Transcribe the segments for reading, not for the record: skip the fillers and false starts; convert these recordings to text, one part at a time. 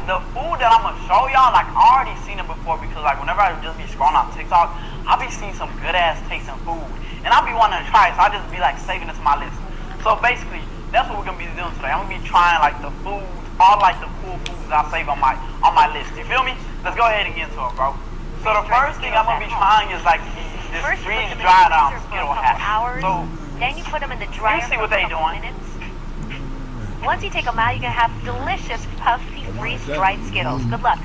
the food that I'm gonna show y'all, like I already seen it before because like whenever I just be scrolling on TikTok, I be seeing some good ass tasting food, and I be wanting to try it, so I just be like saving it to my list. So basically, that's what we're gonna be doing today. I'm gonna be trying like the foods, all like the cool foods I save on my list. You feel me? Let's go ahead and get into it, bro. So the first thing I'm gonna be trying is like this freeze dried Skittle hash. So then you put them in the dryer see for what a they couple doing. minutes. Once you take them out, you're gonna have delicious puffy freeze-dried Skittles. Good luck.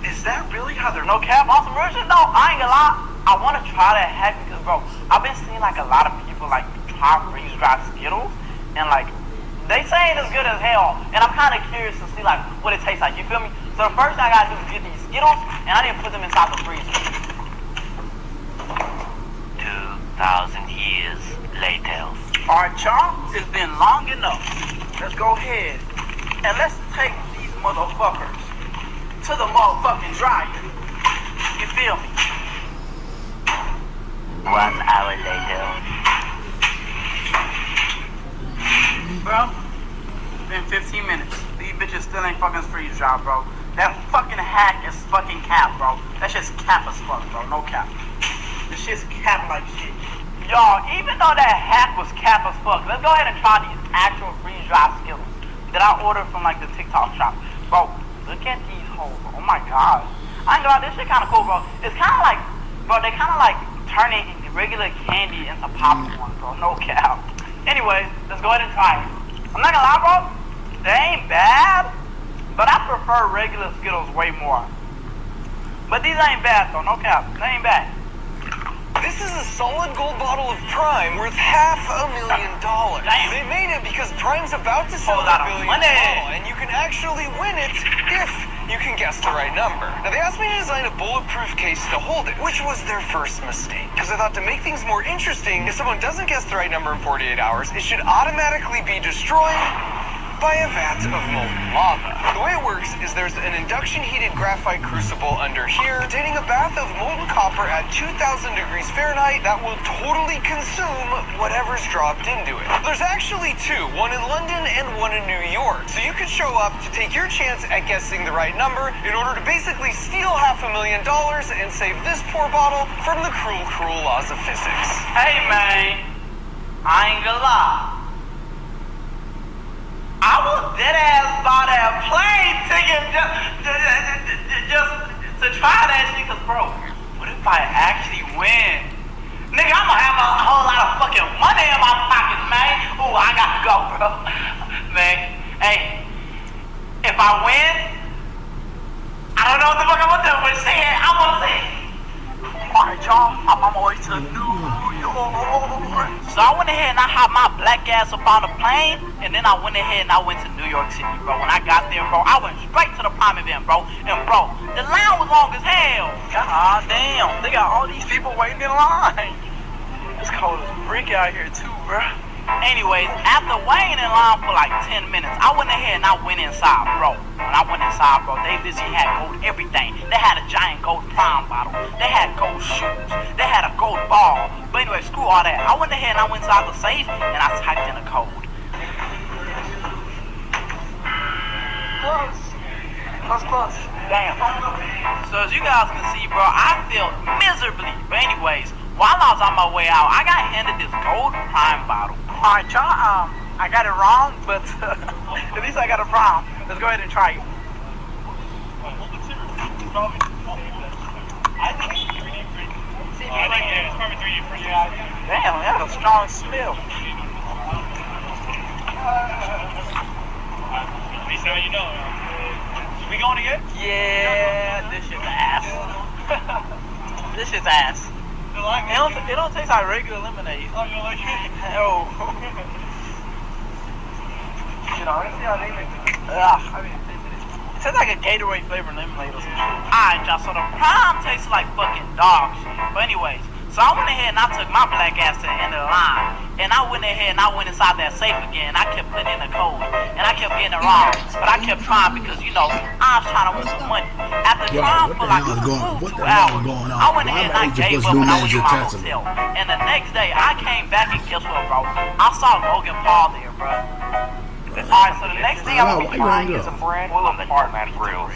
Is that really how they're no cap on some real shit? No, I ain't gonna lie. I wanna try that hack because bro, I've been seeing like a lot of people like try freeze-dried Skittles and like they saying it's good as hell, and I'm kind of curious to see like what it tastes like. You feel me? So the first thing I gotta do is get these Skittles, and I need to put them inside the freezer. 2,000 years later. Alright, y'all, it's been long enough. Let's go ahead and let's take these motherfuckers to the motherfucking dryer. You feel me? 1 hour later. Bro, it's been 15 minutes. These bitches still ain't fucking freeze dry, bro. That fucking hack is fucking cap, bro. That shit's cap as fuck, bro. No cap. This shit's cap like shit. Y'all, even though that hack was cap as fuck, let's go ahead and try these actual freeze-dried Skittles that I ordered from like the TikTok shop. Bro, look at these hoes. Oh my gosh. I ain't gonna lie, this shit kinda cool, bro. It's kinda like, bro, they kinda like turning regular candy into popcorn, bro. No cap. Anyways, let's go ahead and try it. I'm not gonna lie, bro. They ain't bad, but I prefer regular Skittles way more. But these ain't bad though, no cap. They ain't bad. This is a solid gold bottle of Prime worth $500,000. Damn. They made it because Prime's about to sell Whole lot a of billion money. ball, and you can actually win it if you can guess the right number. Now, they asked me to design a bulletproof case to hold it, which was their first mistake. Because I thought to make things more interesting, if someone doesn't guess the right number in 48 hours, it should automatically be destroyed by a vat of molten lava. The way it works is there's an induction heated graphite crucible under here containing a bath of molten copper at 2,000 degrees Fahrenheit that will totally consume whatever's dropped into it. There's actually two, one in London and one in New York. So you could show up to take your chance at guessing the right number in order to basically steal $500,000 and save this poor bottle from the cruel, cruel laws of physics. Hey man, I ain't gonna lie. I was dead ass buy that plane ticket just to try that shit, cause bro, what if I actually win? Nigga, I'm gonna have a whole lot of fucking money in my pockets, man. Ooh, I gotta go, bro. Man, hey, if I win, I don't know what the fuck I'm gonna do, but shit, I'm gonna see. Alright, y'all, I'm on my way to New York. So I went ahead and I hopped my black ass up on the plane, and then I went ahead and I went to New York City, bro. When I got there, bro, I went straight to the Prime event, bro. And bro, the line was long as hell. God damn, they got all these people waiting in line. It's cold as brick out here too, bro. Anyways, after waiting in line for like 10 minutes, I went ahead and I went inside, bro. When I went inside, bro, they literally had gold everything. They had a giant gold Prime bottle. They had gold shoes. They had a gold ball. But anyway, screw all that. I went ahead and I went inside the safe and I typed in a code. Close. Damn. So as you guys can see, bro, I failed miserably. But anyways, while I was on my way out, I got handed this gold Prime bottle. Alright, y'all, I got it wrong, but at least I got a Prime. Let's go ahead and try it. Damn, that was a strong smell. At least now you know. We going again? Yeah, this shit's ass. This shit's ass. It don't taste like regular lemonade. Oh, you like it? No. You know, let's see how they make it. It tastes like a Gatorade flavored lemonade or something. Alright, y'all, so the Prime tastes like fucking dog shit. But anyways, so I went ahead and I took my black ass to the end of the line. And I went ahead and I went inside that safe again. I kept putting in the code. And I kept getting it wrong. But I kept trying because, you know, I was trying to win some money. After trying for like 2 hours, I went ahead and I gave up and I went to my hotel. And the next day, I came back and guess what, bro? I saw Logan Paul there, bro. Alright, so the next thing I'm gonna be trying is Some bread on the Nomad grills.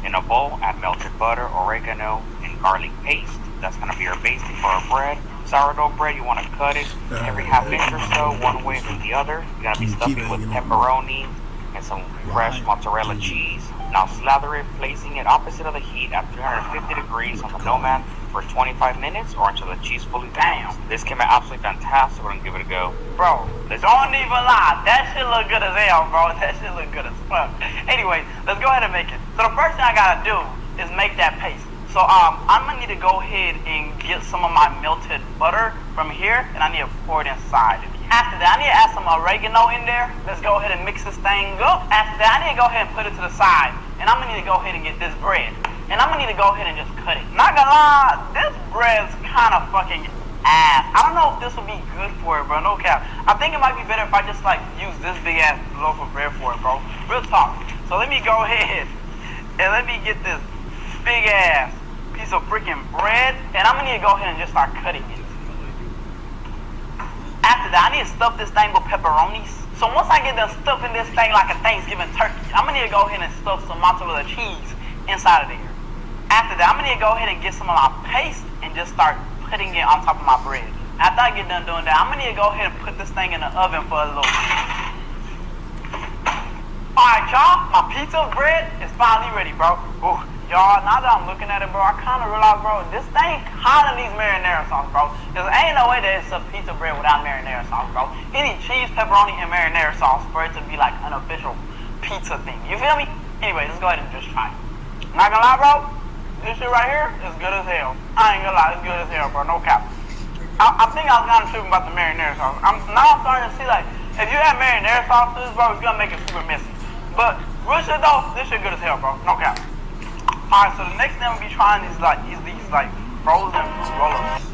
In a bowl, add melted butter, oregano, and garlic paste. That's gonna be your basting for our bread. Sourdough bread, you want to cut it every half inch or so, one way to the other. You're gonna be stuffing with pepperoni and some fresh mozzarella cheese. Now slather it, placing it opposite of the heat at 350 degrees on the Nomad for 25 minutes or until the cheese fully downs. This came out absolutely fantastic. We're gonna give it a go. Bro, don't even lie. That shit look good as hell, bro. That shit look good as fuck. Anyway, let's go ahead and make it. So the first thing I gotta do is make that paste. So I'm gonna need to go ahead and get some of my melted butter from here, and I need to pour it inside of here. After that, I need to add some oregano in there. Let's go ahead and mix this thing up. After that, I need to go ahead and put it to the side, and I'm gonna need to go ahead and get this bread. And I'm gonna need to go ahead and just cut it. Not gonna lie, this bread's kind of fucking ass. I don't know if this would be good for it, bro. No cap. I think it might be better if I just like use this big ass loaf of bread for it, bro. Real talk. So let me go ahead and let me get this big ass piece of freaking bread, and I'm gonna need to go ahead and just start cutting it. After that, I need to stuff this thing with pepperonis. So once I get done stuffing this thing like a Thanksgiving turkey, I'm gonna need to go ahead and stuff some mozzarella cheese inside of there. After that, I'm gonna need to go ahead and get some of my paste and just start putting it on top of my bread. After I get done doing that, I'm gonna need to go ahead and put this thing in the oven for a little bit. Alright, y'all, my pizza bread is finally ready, bro. Ooh, y'all, now that I'm looking at it, bro, I kind of realize, bro, this thing kind of needs marinara sauce, bro. Because ain't no way that it's a pizza bread without marinara sauce, bro. You need cheese, pepperoni, and marinara sauce for it to be like an official pizza thing. You feel me? Anyway, let's go ahead and just try it. Not gonna lie, bro, this shit right here is good as hell. I ain't gonna lie, it's good as hell, bro, no cap. I think I was kind of tripping about the marinara sauce. I'm starting to see, like, if you add marinara sauce to this, bro, it's gonna make it super messy. But real shit though, this shit good as hell, bro, no cap. Alright, so the next thing I'm gonna be trying is like these frozen roll-ups.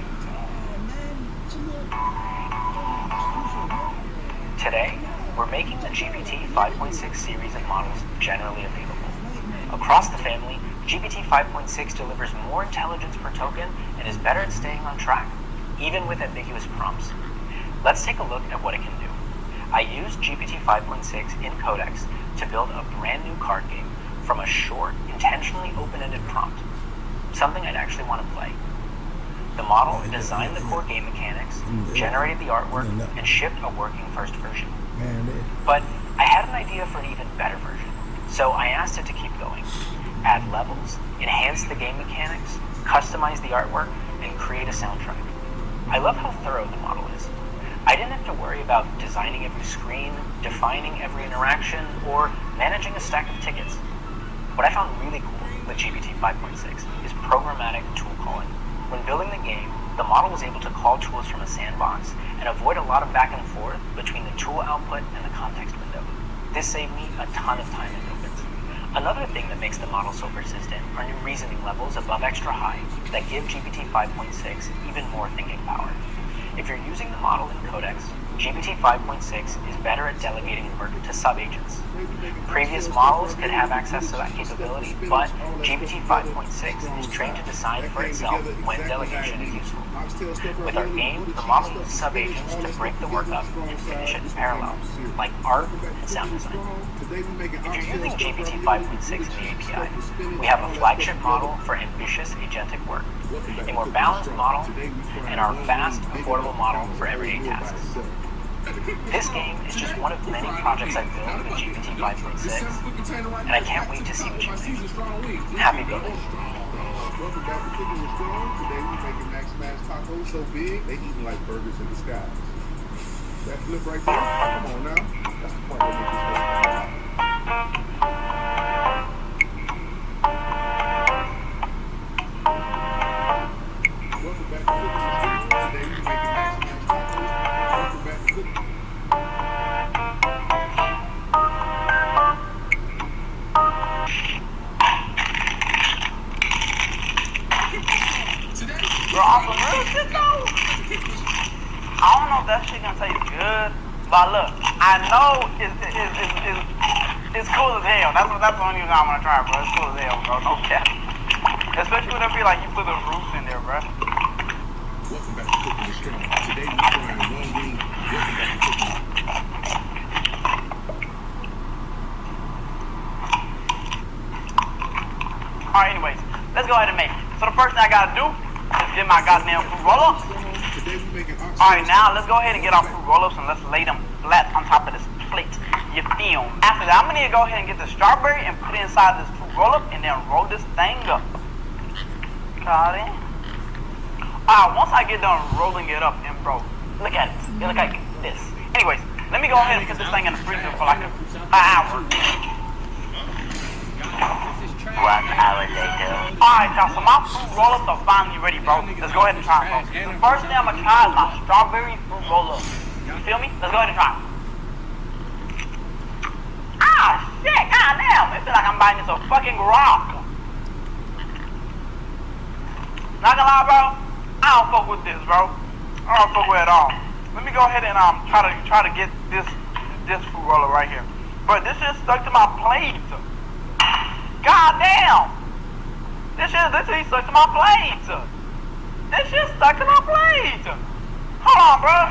Today, we're making the GPT 5.6 series of models generally available. Across the family, GPT 5.6 delivers more intelligence per token and is better at staying on track, even with ambiguous prompts. Let's take a look at what it can do. I used GPT 5.6 in Codex to build a brand new card game from a short, intentionally open-ended prompt, something I'd actually want to play. The model designed the core game mechanics, generated the artwork, and shipped a working first version. But I had an idea for an even better version. So I asked it to keep going, add levels, enhance the game mechanics, customize the artwork, and create a soundtrack. I love how thorough the model is. I didn't have to worry about designing every screen, defining every interaction, or managing a stack of tickets. What I found really cool with GPT 5.6 is programmatic tool calling. When building the game, the model was able to call tools from a sandbox and avoid a lot of back and forth between the tool output and the context window. This saved me a ton of time in opens. Another thing that makes the model so persistent are new reasoning levels above extra high that give GPT 5.6 even more thinking power. If you're using the model in Codex, GPT 5.6 is better at delegating work to sub-agents. Previous models could have access to that capability, but GPT 5.6 is trained to decide for itself when delegation is useful. With our game, the model uses sub-agents to break the work up and finish it in parallel, like art and sound design. If you're using GPT 5.6 in the API, we have a flagship model for ambitious agentic work, a more balanced model, and our fast, affordable model for everyday tasks. This game is just one of many projects I've built with GPT 5.6, and I can't wait to see what you think. Happy building. Welcome back to Cooking with Strong. Today we're making Max Smash tacos so big, they eating like burgers in disguise. That flip right there, come on now. That's the point of this whole Welcome back to Cooking with Strong. Today we're making Max Smash tacos. Welcome back to Cooking. Bro, on some real shit though, I don't know if that shit gonna taste good, but look, I know it's cool as hell. That's the only reason I wanna try, bro. It's cool as hell, bro. No cap. Especially when I feel like you put the roof in there, bro. Welcome back to Cooking with Strong. Today we're trying one wing. Welcome back to Cooking. Alright, anyways, let's go ahead and make it. So the first thing I gotta do is get my goddamn fruit roll-ups. Today we making oxtail. Alright, now let's go ahead and get our fruit roll-ups and let's lay them flat on top of this plate. You feel me? After that, I'm gonna need to go ahead and get the strawberry and put it inside this fruit roll-up and then roll this thing up. Got it? Alright, once I get done rolling it up, and bro, look at it. It look like this. Anyways, let me go ahead and put this thing in the freezer for like an hour. 1 hour later. Alright, y'all, so my fruit roll-ups are finally ready, bro. Let's go ahead and try them, bro. The first thing I'm gonna try is my strawberry fruit roll-up. You feel me? Let's go ahead and try it. Ah, shit, goddamn. It feels like I'm biting into a fucking rock. Not gonna lie, bro. I don't fuck with this, bro. I don't fuck with it at all. Let me go ahead and try to get this fruit roller right here. But this shit stuck to my plate. God damn! This shit literally stuck to my plate. This shit stuck to my plate. Hold on, bro.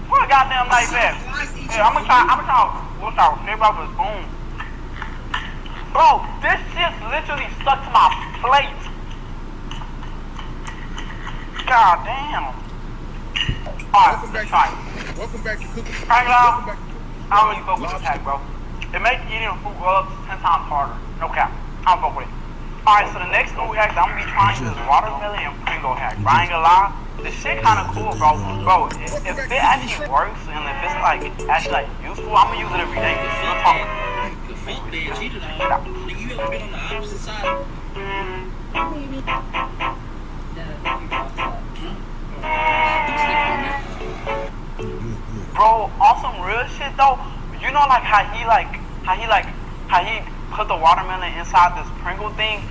Where the goddamn knife at? Yeah, I'm gonna try what's our shape off a spoon. Bro, this shit's literally stuck to my plate. God damn. Alright, let's try it. Welcome back to cooking. Alright, Welcome y'all. back I don't really fuck with this hack, bro. It makes eating fruit roll-ups 10 times harder. No cap. I don't fuck with it. Alright, so the next food hack that I'm gonna be trying is watermelon and Pringle hack. But I ain't gonna lie, this shit kinda cool, bro. Bro, if it actually works and if it's like actually like useful, I'm gonna use it every day. Real talk. The fuck they cheated on. Nigga, you ever been on the opposite side? Bro, on some real shit though, you know like how he put the watermelon inside this Pringle thing.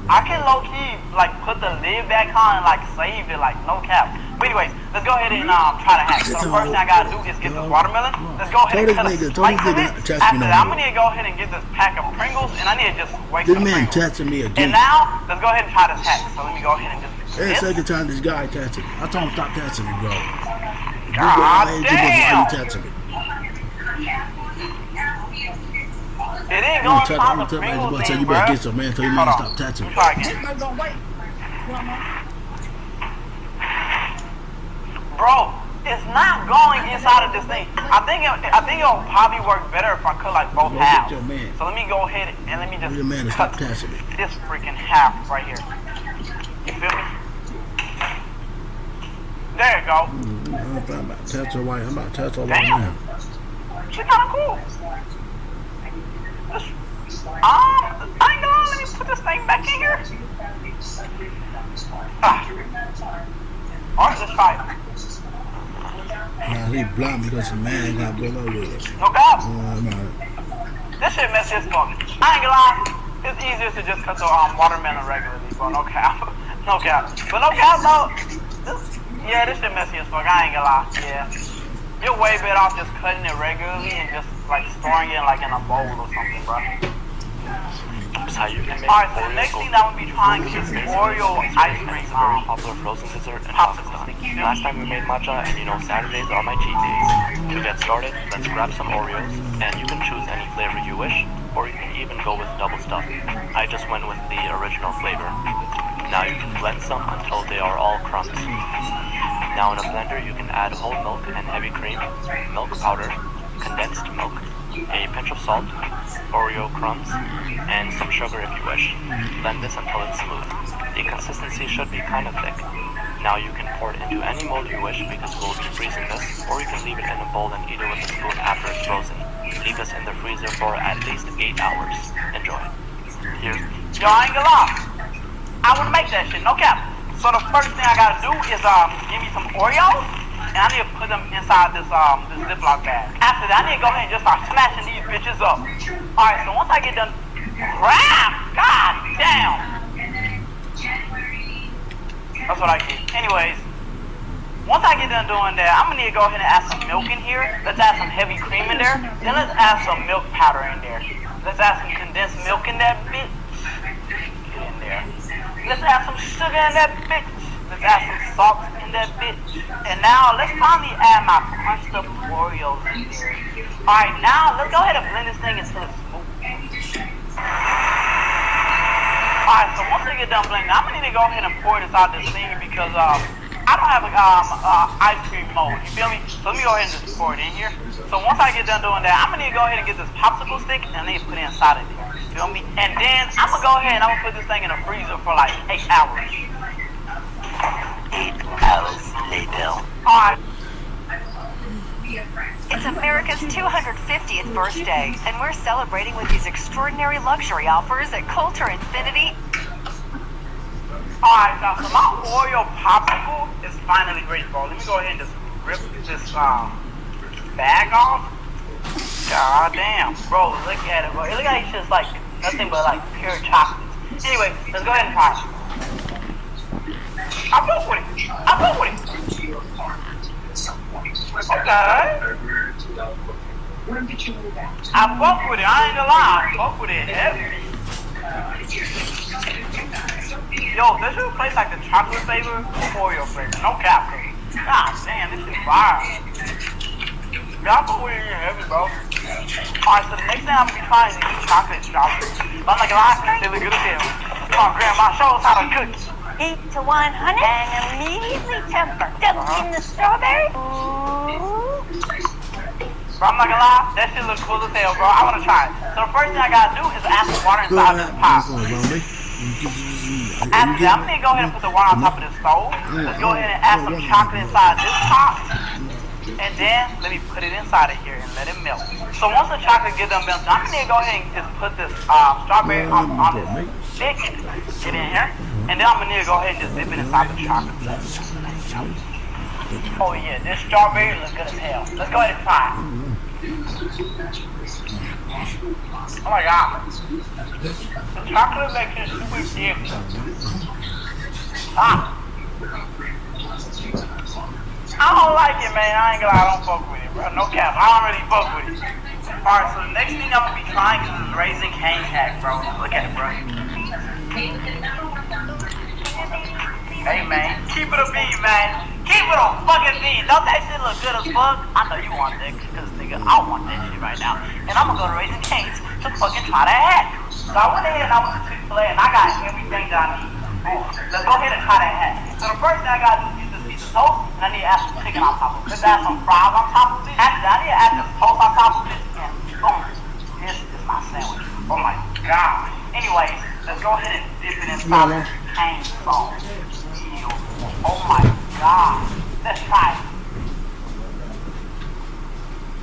I can low key like put the lid back on and like save it, like no cap. But anyways, let's go ahead and try to hack. So the first thing I gotta do is get this watermelon. Let's go ahead and cut a slice of it. After that, I'm gonna need to go ahead and get this pack of Pringles, and I need to just wait for the Pringles. Touching me again. And now, let's go ahead and try this hack. So let me go ahead and just. Hey, second time this guy touching me. I told him stop touching me, bro. God damn! Touching me. It ain't going to stop the Pringles I'm thing, you bro. better get some man. Tell you man to stop touching me. Try again. Bro, it's not going inside of this thing. I think it'll probably work better if I cut like both halves. So let me go ahead and let me just cut this freaking half right here. You feel me? There you go. I'm about to touch her white. I'm about to touch her white Damn. now. She's kind of cool. I ain't gonna lie, let me put this thing back in here. Alright, let's try it. Nah, he blind because the man got blown up with us. No cap. This shit messy as fuck. I ain't gonna lie, it's easier to just cut the watermelon regularly, bro. No cap. No cap. But no cap, though. Yeah, this shit messy as fuck. I ain't gonna lie. Yeah. You're way better off just cutting it regularly and just like storing it like in a bowl or something, bro. How you can make Alright, so the next thing that I'm gonna be trying is Oreo ice cream. It's a very popular frozen dessert in Pakistan. Last time we made matcha, and you know Saturdays are my cheat days. To get started, let's grab some Oreos, and you can choose any flavor you wish, or you can even go with double stuff. I just went with the original flavor. Now you can blend some until they are all crumbs. Now in a blender you can add whole milk and heavy cream, milk powder, condensed milk, a pinch of salt, Oreo crumbs, and some sugar if you wish. Blend this until it's smooth. The consistency should be kind of thick. Now you can pour it into any mold you wish because we'll be freezing this, or you can leave it in a bowl and eat it with a spoon after it's frozen. Leave this in the freezer for at least 8 hours. Enjoy. Yo, I ain't gonna lie. I wanna make that shit, no cap. So the first thing I gotta do is give me some Oreos, and I need to put them inside this Ziploc bag. After that, I need to go ahead and just start smashing these bitches up. Alright, so once I get done, crap! God damn! That's what I get. Anyways, once I get done doing that, I'm gonna need to go ahead and add some milk in here. Let's add some heavy cream in there. Then let's add some milk powder in there. Let's add some condensed milk in that bitch. Get in there. Let's add some sugar in that bitch. Let's add some salt in that bitch. And now let's finally add my crunched up Oreos in there. Alright, now let's go ahead and blend this thing until it's smooth. get done blending, I'm gonna need to go ahead and pour this out this thing because I don't have a ice cream mold. You feel me? So let me go ahead and just pour it in here. So once I get done doing that, I'm gonna need to go ahead and get this popsicle stick and I need to put it inside of there. You feel me? And then I'm gonna go ahead and I'm gonna put this thing in the freezer for like 8 hours. 8 hours later. Alright. It's America's 250th birthday, and we're celebrating with these extraordinary luxury offers at Coulter Infinity. Alright, now, so my Oreo popsicle is finally ready, bro. Let me go ahead and just rip this bag off. God damn, bro, look at it, bro. It looks like it's just like nothing but like pure chocolate. Anyway, let's go ahead and try it. I fuck with it. I fuck with it. Okay. I fuck with it. I ain't gonna lie. I fuck with it heavy. Yo, this should taste like the chocolate flavor or Oreo flavor. No cap. God damn, this is fire. Y'all fuck with it heavy, bro. Alright, so the next thing I'm gonna be trying is eat chocolate strawberries. But I'm like, they look good as hell. Come on, Grandma, show us how to cook. Heat to 100 and immediately temper. Dunk in the strawberry. Ooh. Bro, I'm not gonna lie, that shit looks cool as hell, bro. I wanna try it. So the first thing I gotta do is add some water inside this pot. After that, I'm gonna go ahead and put the water on top of the stove. Let's go ahead and add some chocolate inside this pot. And then, let me put it inside of here and let it melt. So once the chocolate gets done melting, I'm gonna go ahead and just put this strawberry on this stick, get in here. And then I'm gonna need to go ahead and just dip it inside the chocolate. Oh yeah, this strawberry looks good as hell. Let's go ahead and try it. Oh my god. The chocolate makes it super thick. I don't like it, man. I ain't gonna lie, I don't fuck with it, bro. No cap, I don't really fuck with it. Alright, so the next thing I'm gonna be trying is this Raising Cane hack, bro. Look at it, bro. Hey, man, keep it a beat, man. Keep it a fucking beat. Don't that shit look good as fuck? I know you want that, because nigga, I want that shit right now. And I'm gonna go to Raising Cane's to fucking try that hack. So I went ahead and I went to Chick-fil-A and I got everything that I need. Let's go ahead and try that hack. So the first thing I gotta do is get this piece of toast, and I need to add some chicken on top of it. Let's add some fries on top of it. After that, I need to add some toast on top of it, and boom, this is my sandwich. Oh my god. Anyways, let's go ahead and dip it inside the cane sauce. Oh my god. Let's try it.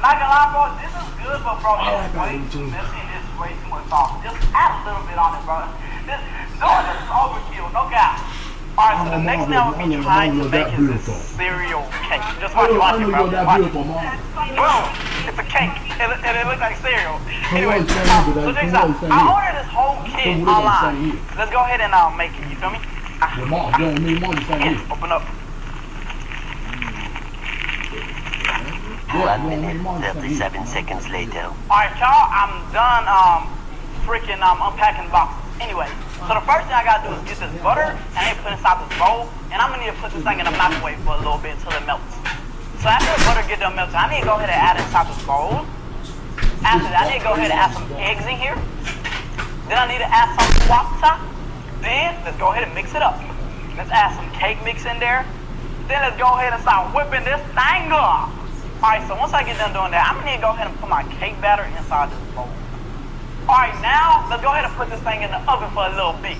Not gonna lie, bro, this is good, but bro, it's way too messy and this is way too much sauce. Just add a little bit on it, bro. This is overkill, no cap. Alright, so the next thing I'm gonna be trying to make is this cereal cake. Just watch it, bro. Boom! It's a cake, and it looks like cereal. Anyway, so check this out. I ordered this whole kit online. Let's go ahead and make it, you feel me? Open up. 1 minute, 37 seconds later. Alright, y'all, I'm done freaking unpacking the boxes. Anyway, so the first thing I gotta do is get this butter and then put it inside this bowl, and I'm gonna need to put this thing in the microwave for a little bit until it melts. So after the butter gets done melting, I need to go ahead and add it inside this bowl. After that, I need to go ahead and add some eggs in here. Then I need to add some water. Then let's go ahead and mix it up. Let's add some cake mix in there. Then let's go ahead and start whipping this thing up. Alright, so once I get done doing that, I'm gonna need to go ahead and put my cake batter inside this bowl. Alright, now, let's go ahead and put this thing in the oven for a little bit.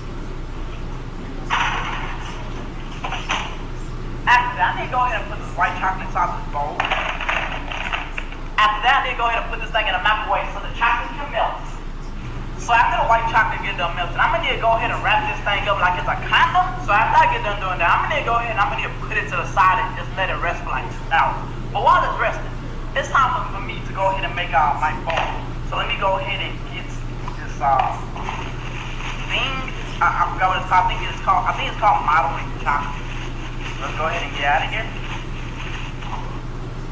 After that, I need to go ahead and put this white chocolate inside this bowl. After that, I need to go ahead and put this thing in the microwave so the chocolate can melt. So after the white chocolate get done melting, I'm gonna need to go ahead and wrap this thing up like it's a condom. So after I get done doing that, I'm gonna need to go ahead and I'm gonna need to put it to the side and just let it rest for like 2 hours. But while it's resting, it's time for me to go ahead and make my bowl. So let me go ahead and get this thing. I forgot what it's called. I think it's called modeling chocolate. Let's go ahead and get out of here.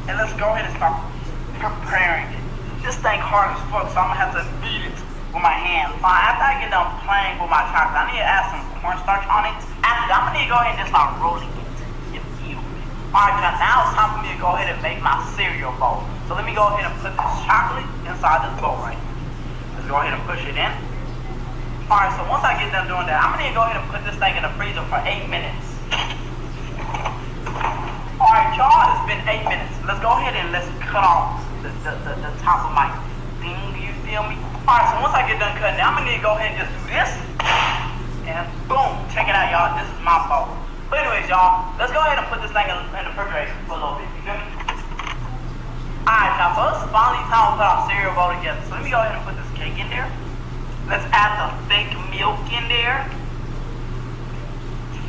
And let's go ahead and start preparing it. This thing hard as fuck, so I'm gonna have to beat it with my hands. After I get done playing with my chocolate, I need to add some cornstarch on it. After that, I'm gonna need to go ahead and just start rolling it. Alright, now it's time for me to go ahead and make my cereal bowl. So let me go ahead and put this chocolate inside this bowl right here. Let's go ahead and push it in. Alright, so once I get done doing that, I'm gonna need to go ahead and put this thing in the freezer for 8 minutes. Alright, y'all, it's been 8 minutes. Let's go ahead and let's cut off the top of my thing, you feel me? Alright, so once I get done cutting, I'm gonna need to go ahead and just do this. And boom, check it out, y'all. This is my fault. But anyways, y'all, let's go ahead and put this thing in the refrigerator for a little bit, you feel me? Alright, y'all, so it's finally time to put our cereal bowl together. So let me go ahead and put this cake in there. Let's add the fake milk in there.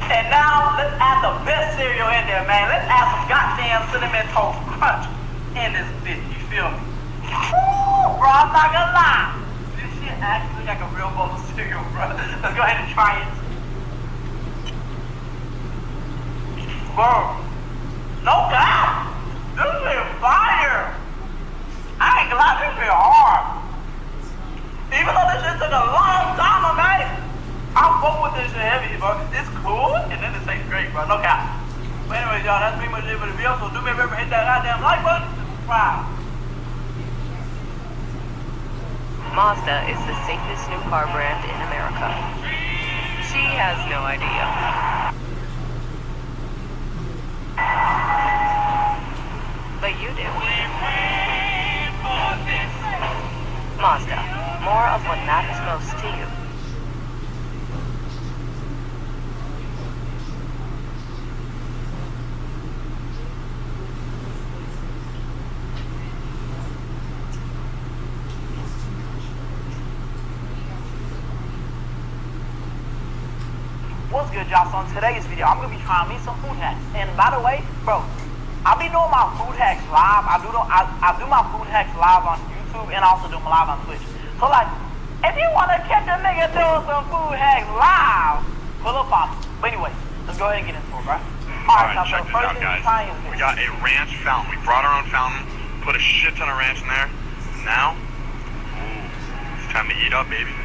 And now, let's add the best cereal in there, man. Let's add some goddamn Cinnamon Toast Crunch in this bitch, you feel me? Woo, bro, I'm not gonna lie. This shit actually like a real bowl of cereal, bro. Let's go ahead and try it. Bro, no cap. This is fire. I ain't gonna lie, this shit hard. Even though this shit took a long time to make, I fuck with this shit heavy, bro. It's cool, and then it tastes great, bro. No cap. But anyways, y'all, that's pretty much it for the video. So do me a favor, hit that goddamn like button. Subscribe. Mazda is the safest new car brand in America. She has no idea. But you do. Mazda, more of what matters most to you. What's good, y'all? So in today's video, I'm gonna be trying me some food hacks. And by the way, bro, I'll be doing my food hacks live. I do my food hacks live on YouTube and I also do them live on Twitch. So like, if you wanna catch a nigga doing some food hacks live, pull up on me. But anyway, let's go ahead and get into it, bro. Alright, check this out, guys. We got a ranch fountain. We brought our own fountain, put a shit ton of ranch in there. Now, ooh, it's time to eat up, baby.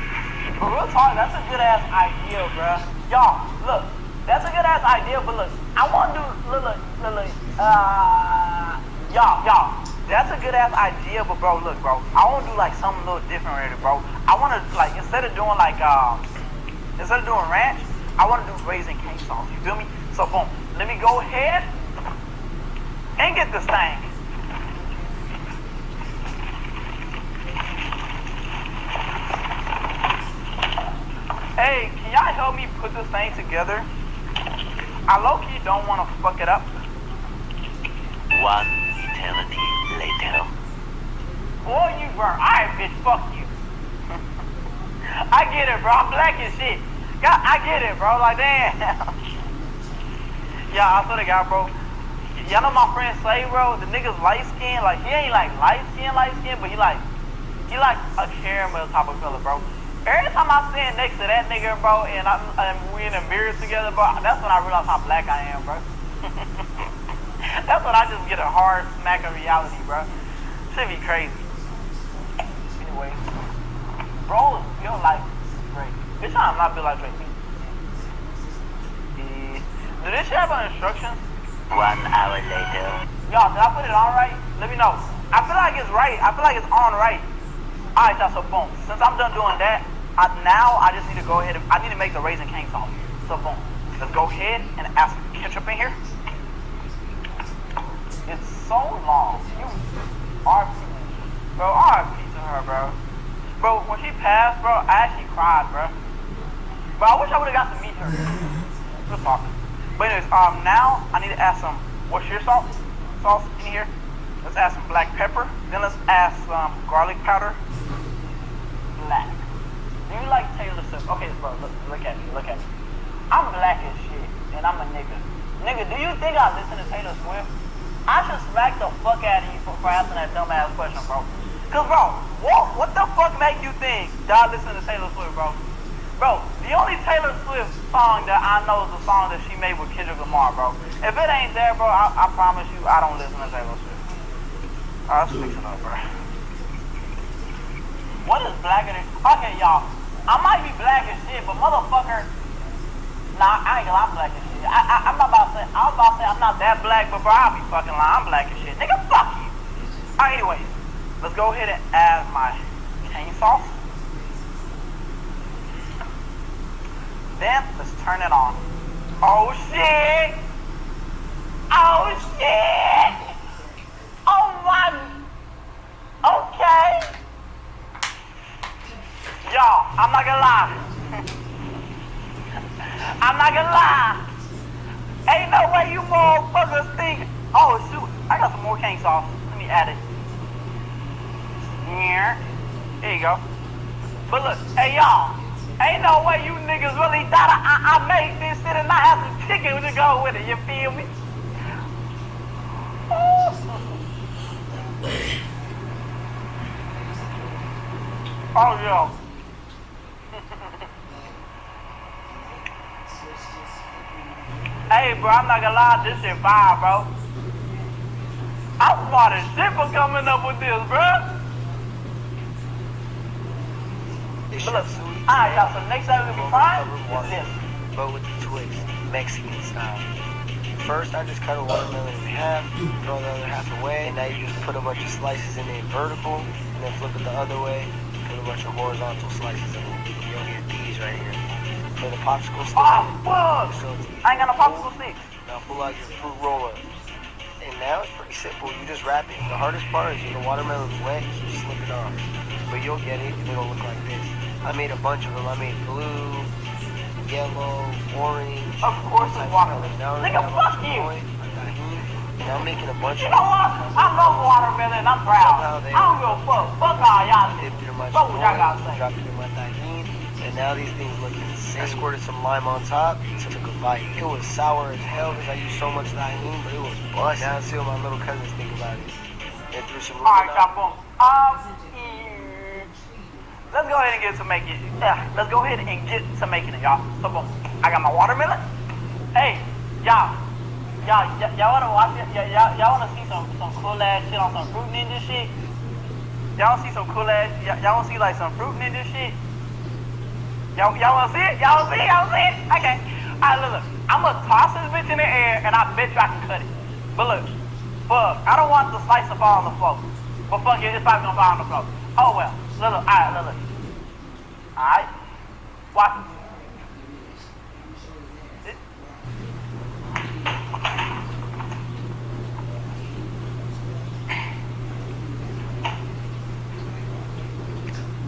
For real talk, that's a good ass idea, bro. Y'all, look, that's a good ass idea, but look, I wanna do, y'all, that's a good ass idea, but bro, look, bro, I wanna do like something a little different right here, bro. I wanna, like, instead of doing ranch, I wanna do Raising Cane sauce, you feel me? So boom, let me go ahead and get this thing. Hey, can y'all help me put this thing together? I low-key don't want to fuck it up. One eternity later. Boy, you burn. Alright, bitch, fuck you. I get it, bro. I'm black as shit. God, I get it, bro. Like, damn. Yeah, I swear to God, bro. Y'all know my friend Say, bro, the nigga's light skin. Like, he ain't like light skin, but he like a caramel type of color, bro. Every time I stand next to that nigga, bro, and we in the mirror together, bro, that's when I realize how black I am, bro. That's when I just get a hard smack of reality, bro. Should be crazy. Anyway, bro, feel like Drake. Bitch, I'm not built like Drake. Do this shit have instructions? 1 hour later. Y'all, did I put it on right? Let me know. I feel like it's right. I feel like it's on right. Alright, y'all, so boom. Since I'm done doing that, now I just need to go ahead and I need to make the Raising Cane sauce. So boom. Let's go ahead and add some ketchup in here. It's so long. You RP. Bro, RP to her, bro. Bro, when she passed, bro, I actually cried, bro. Bro, I wish I would have got to meet her. Just talking. But anyways, now I need to add some Worcestershire sauce in here. Let's add some black pepper. Then let's add some garlic powder. Black. Do you like Taylor Swift? Okay, bro, look at me. I'm black as shit, and I'm a nigga. Nigga, do you think I listen to Taylor Swift? I should smack the fuck out of you for asking that dumb ass question, bro. Cause bro, what the fuck make you think that I listen to Taylor Swift, bro? Bro, the only Taylor Swift song that I know is the song that she made with Kendrick Lamar, bro. If it ain't there, bro, I promise you I don't listen to Taylor Swift. Alright, let's fix it up, bro. What is blacker than... Okay, y'all. I might be black as shit, but motherfucker... Nah, I ain't gonna lie, I'm black as shit. I'm not about to say... I was about to say I'm not that black, but bro, I'll be fucking lying. I'm black as shit. Nigga, fuck you. Alright, anyways. Let's go ahead and add my cane sauce. Then let's turn it on. Oh shit! Oh shit! Oh my! Okay. Y'all, I'm not gonna lie. I'm not gonna lie. Ain't no way you motherfuckers think. Oh shoot, I got some more cane sauce. Let me add it. Here. There you go. But look, hey y'all, ain't no way you niggas really thought I made this shit and not have some chicken to go with it, you feel me? Oh yeah. Hey bro, I'm not gonna lie, this shit fire, bro. I'm smart as shit for coming up with this, bro. But look, alright y'all, so next time we be trying is this. But with the twist, Mexican style. First, I just cut a watermelon in half, throw the other half away, and now you just put a bunch of slices in it vertical, and then flip it the other way, put a bunch of horizontal slices in it. You'll get these right here. For the popsicle stick. Oh, fuck! I ain't got no popsicle sticks. Now pull out your fruit roll-ups. And now it's pretty simple. You just wrap it. The hardest part is when the watermelon's wet, you just slip it on. But you'll get it, and it'll look like this. I made a bunch of them. I made blue, yellow, orange. Of course it's watermelon. Nigga, fuck you! Now I'm making a bunch You of know what? I love watermelon. I'm proud. I don't give a fuck. Fuck all y'all. Dipped it in my Fuck what y'all gotta say. dropped it in my tahini, and now these things look insane. I squirted some lime on top, took a bite. It was sour as hell because I used so much tahini, but it was bust. Now let's see what my little cousins think about it. They threw some Alright, y'all, boom. Let's go ahead and get to making it. Yeah, let's go ahead and get to making it, y'all. So boom. I got my watermelon. Hey, y'all wanna watch it? Y'all wanna see some cool ass shit on some Fruit Ninja shit? Y'all wanna see some cool ass? Y'all wanna see like some Fruit Ninja shit? Y'all wanna see it? Y'all wanna see it? Y'all wanna see it? Okay. Alright, look. I'm gonna toss this bitch in the air and I bet you I can cut it. But look, fuck, I don't want the slice to fall on the floor. But fuck it, it's probably gonna fall on the floor. Oh well. Look, alright, look. Alright. Watch it.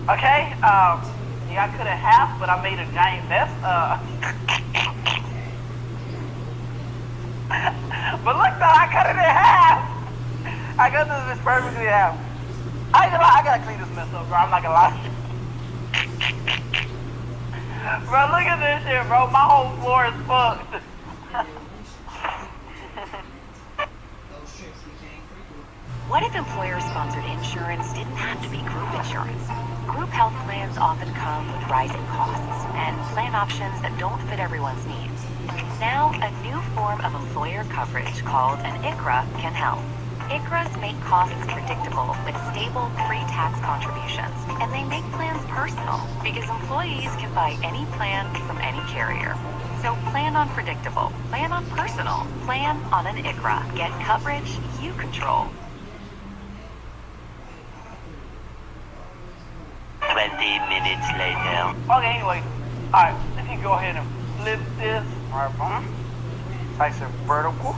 Okay, yeah, I cut it half, but I made a giant mess. But look though, I cut it in half. I cut this perfectly in half. I gotta clean this mess up, bro. I'm not gonna lie. Bro, look at this shit, bro. My whole floor is fucked. What if employer-sponsored insurance didn't have to be group insurance? Group health plans often come with rising costs and plan options that don't fit everyone's needs. Now, a new form of employer coverage called an ICHRA can help. ICHRAs make costs predictable with stable pre-tax contributions, and they make plans personal because employees can buy any plan from any carrier. So plan on predictable, plan on personal, plan on an ICHRA. Get coverage you control. 20 minutes later. Okay, anyway. Alright, if you go ahead and flip this. Alright, boom. Nice and vertical.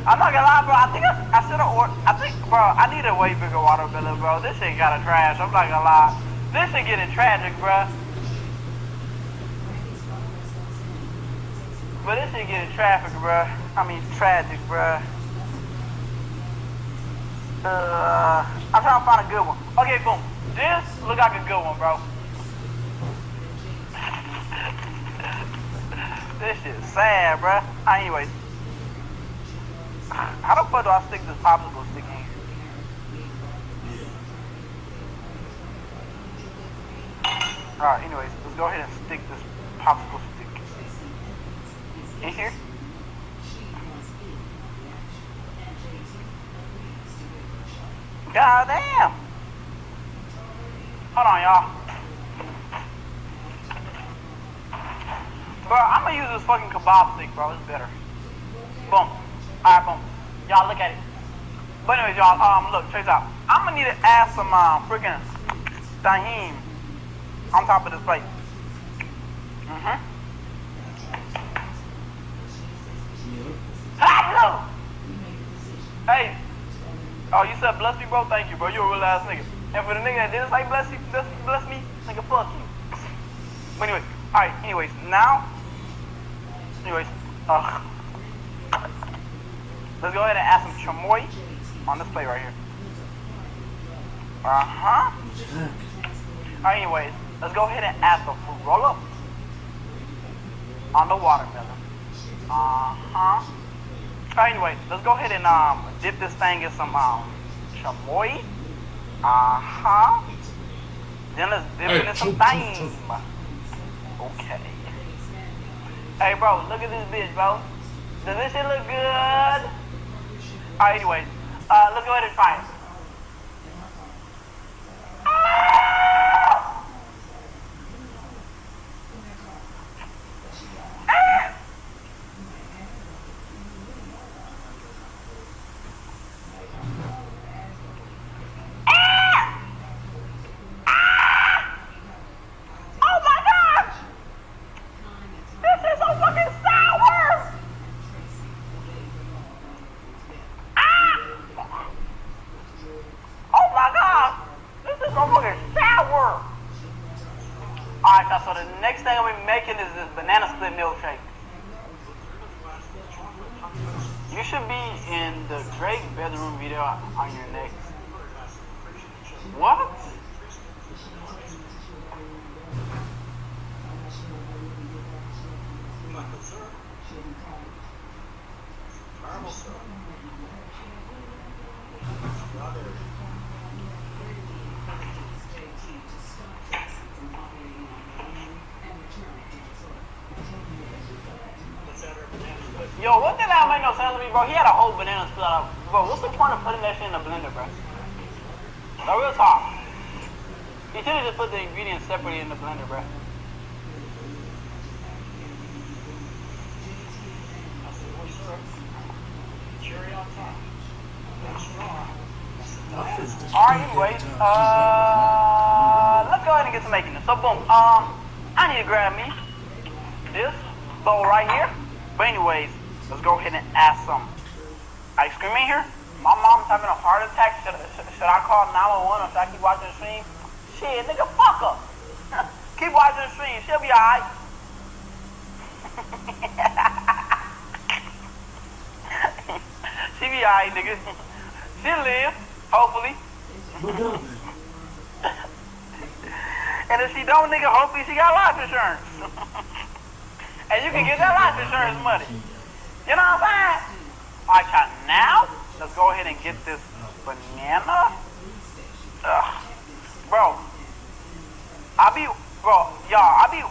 I'm not gonna lie, bro. I think I should have ordered. Bro, I need a way bigger watermelon, bro. This shit got a trash. I'm not gonna lie. This shit getting tragic, bro. But this shit getting tragic, bro. Tragic, bro. I'm trying to find a good one. Okay, boom. This look like a good one, bro. This shit's sad, bro. Anyways. How the fuck do I stick this popsicle stick in here? Alright, anyways, let's go ahead and stick this popsicle stick in here. God damn! Hold on, y'all. Bro, I'm gonna use this fucking kebab stick, bro. It's better. Boom. Alright, boom. Y'all look at it. But anyways, y'all, look, check this out. I'm gonna need to add some freaking tahini on top of this plate. Hello. Hey. Oh, you said bless me, bro? Thank you, bro. You a real ass nigga. And for the nigga that didn't say bless me, nigga, fuck you. But anyway, alright, anyways, now, let's go ahead and add some chamoy on this plate right here. Alright, anyways, let's go ahead and add some fruit roll-up on the watermelon. Anyway, let's go ahead and dip this thing in some chamoy. Then let's dip it in some thyme. Okay. Hey, bro, look at this bitch, bro. Does this shit look good? Alright, anyways, let's go ahead and try it. So the next thing I'm gonna be making is this banana split milkshake. You should be in the Drake bedroom video on your next. What? Yo, what did that make no sense to me, bro? He had a whole banana split out. Bro, what's the point of putting that shit in the blender, bro? No, real talk. He should have just put the ingredients separately in the blender, bro. Alright, anyways, let's go ahead and get to making this. So, boom, I need to grab me this bowl right here. But anyways, let's go ahead and add some ice cream in here. My mom's having a heart attack. Should I call 911 or should I keep watching the stream? Shit, nigga, fuck her. Keep watching the stream. She'll be alright. She be alright, nigga. She'll live, hopefully. And if she don't, nigga, hopefully she got life insurance. And you can get that life insurance money. You know what I'm saying? Alright, y'all, now, let's go ahead and get this banana. Bro, I be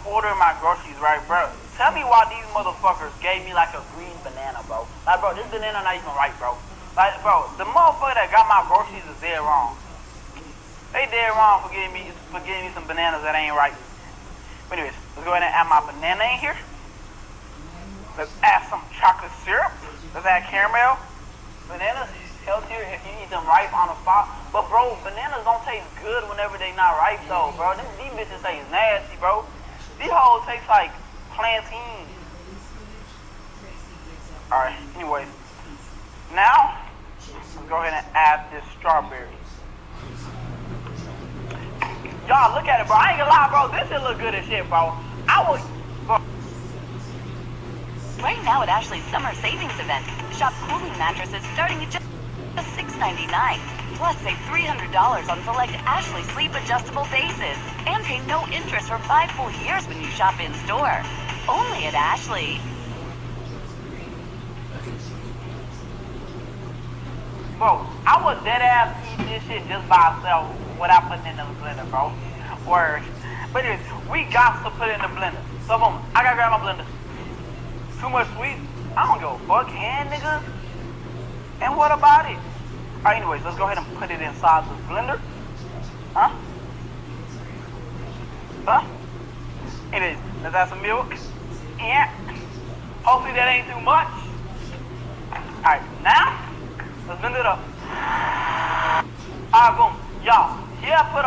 ordering my groceries, right, bro? Tell me why these motherfuckers gave me like a green banana, bro. Like, bro, this banana not even right, bro. Like, bro, the motherfucker that got my groceries is dead wrong. They dead wrong for giving me some bananas that ain't right. But anyways, let's go ahead and add my banana in here. Let's add some chocolate syrup. Let's add caramel. Bananas is healthier if you eat them ripe on the spot. But bro, bananas don't taste good whenever they not ripe though, bro. These bitches taste nasty, bro. These hoes taste like plantain. Alright, anyways. Now, let's go ahead and add this strawberry. Y'all look at it, bro. I ain't gonna lie, bro. This shit look good as shit, bro. Bro. Right now at Ashley's summer savings event, shop cooling mattresses starting at just $6.99. Plus save $300 on select Ashley sleep adjustable bases. And pay no interest for 5 full years when you shop in store. Only at Ashley. Bro, I would dead ass eat this shit just by itself without putting it in the blender, bro. Word. But anyways, we got to put it in the blender. So boom, I gotta grab my blender. Too much sweet? I don't give a fuck, nigga. And what about it? Alright, anyways, let's go ahead and put it inside the blender. Anyways, let's add some milk. Yeah. Hopefully that ain't too much. Alright, now, let's blend it up. Alright, boom. Y'all, here I put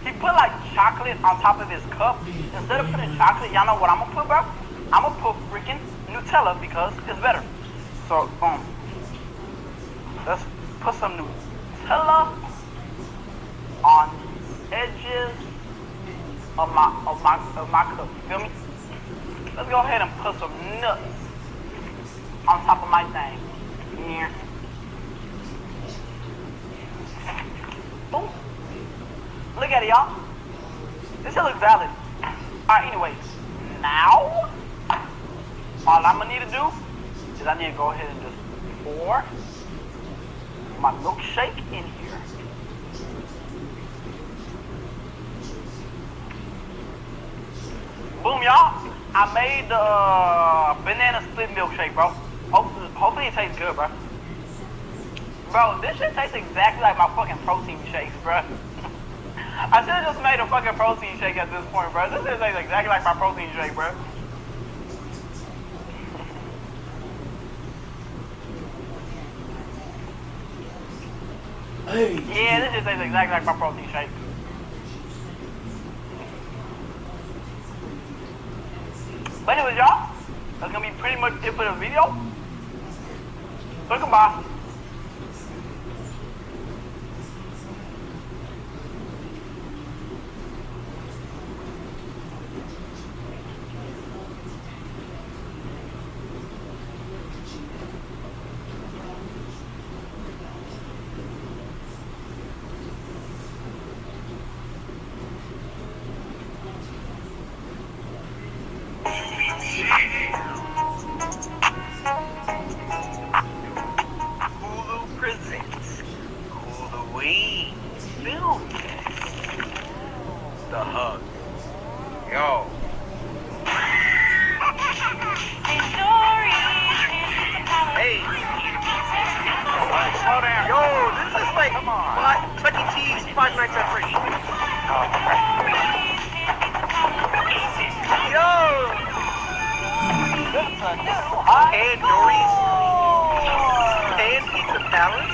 He put like chocolate on top of his cup. Instead of putting chocolate, y'all know what I'm gonna put, bro? I'm gonna put freaking Nutella because it's better. So, let's put some Nutella on the edges of my cup. You feel me? Let's go ahead and put some nuts on top of my thing. Here. Boom. Look at it, y'all. This shit looks valid. Alright, anyways. Now, all I'm gonna need to do is I need to go ahead and just pour my milkshake in here. Boom, y'all. I made the banana split milkshake, bro. Hopefully it tastes good, bro. Bro, this shit tastes exactly like my fucking protein shakes, bro. I should have just made a fucking protein shake at this point, bro. This shit tastes exactly like my protein shake, bro. Hey. Yeah, this shit tastes exactly like my protein shake. But anyways, y'all, that's gonna be pretty much it for the video. So goodbye. Hulu presents Huluween Film The Hug. Yo. Hey. Slow down. Yo, this is like Chuck E. Cheese 5 Nights at Freddy's. Yo. And Dory's and Pizza Palace.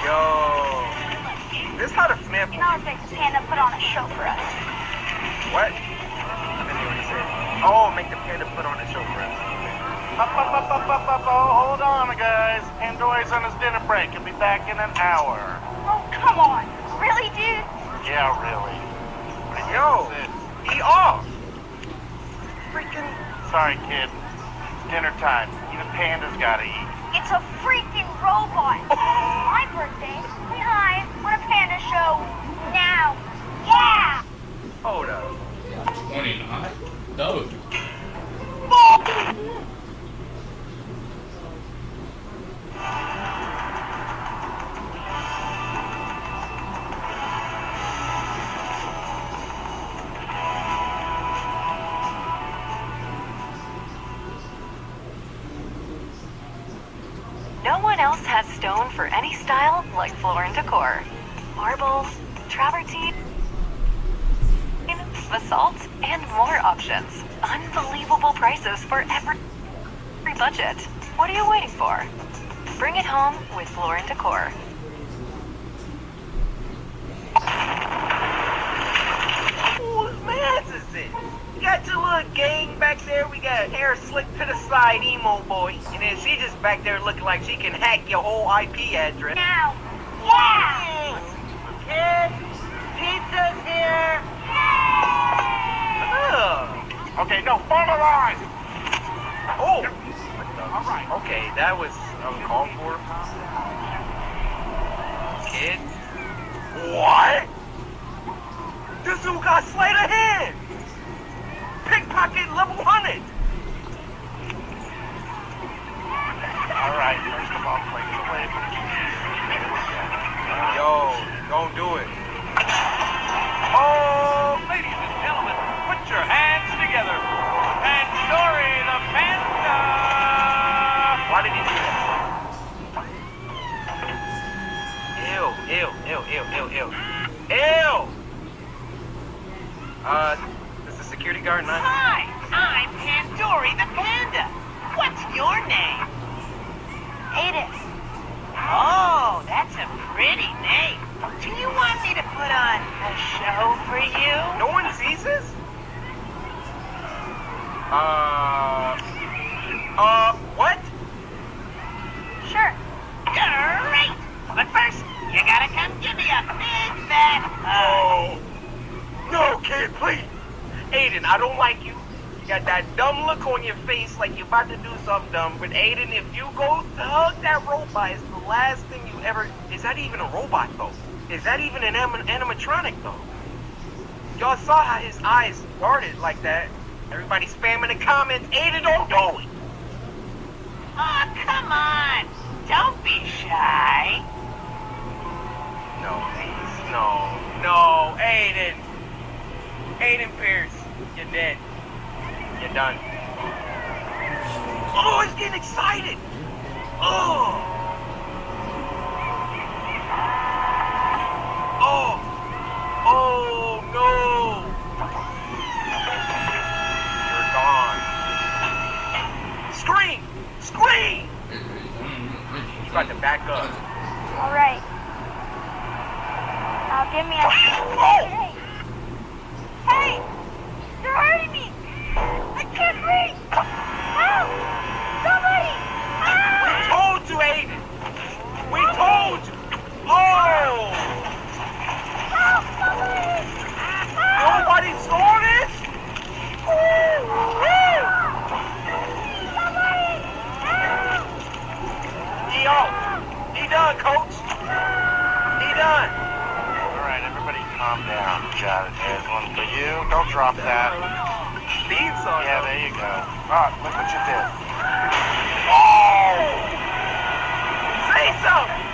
Yo. This how the Smith. You know, make the panda put on a show for us. What? I didn't hear what you said. Oh, make the panda put on a show for us. Hold on, guys. Pandora's on his dinner break. He'll be back in an hour. Oh, come on. Really, dude? Yeah, really. Yo, eat off. Freaking. Sorry, kid. It's dinner time. Even pandas gotta eat. It's a freaking robot. My birthday. Say hi. We're a panda show. Now. Yeah. Hold up. 29? No. No one else has stone for any style like Floor & Decor. Marble, travertine, basalt, and more options. Unbelievable prices for every budget. What are you waiting for? Bring it home with Floor & Decor. Whose man's is it? You got your little gang back there. We got hair slicked to the side, emo boy. And then she just back there looking like she can hack your whole IP address. Now. Yeah. Kids, pizza's here. Okay, no, follow the line. Oh. All right. Okay, that was uncalled for. Kid. What? This dude got sleight of hand. Pickpocket level 100. All right, first of all, play the way. Yo, don't do it. Oh, ladies and gentlemen, put your hands together for Pandory the Panda. Why did he do that? Ew. This is security guard 9. Hi, I'm Pandory the Panda. What's your name? Edith. Oh, that's a pretty name. What? Sure. Great! But first, you gotta come give me a big fat hug. No, kid, please. Aiden, I don't like you. You got that dumb look on your face like you're about to do something dumb. But Aiden, if you go to hug that robot, it's the last thing you ever... Is that even a robot, though? Is that even an animatronic, though? Y'all saw how his eyes darted like that. Everybody spamming the comments. Aiden, don't do it. Oh, come on. Don't be shy. No, please. No, Aiden. Aiden Pierce, you're dead. You're done. Oh, he's getting excited. Oh, no. You're gone. Scream. You got to back up. All right. Now give me a... Oh! Hey! You're hurting me! I can't breathe! Help! Somebody! Help! We told you, Aiden! We told you! Oh! Help! Somebody! Help! Nobody saw this? Somebody! Help! Yo! He done, coach! He done! Alright, everybody calm down. Got it. There's one for you. Don't drop that. Theme song. Yeah, there you go. Ah, look what you did. Oh! Say something!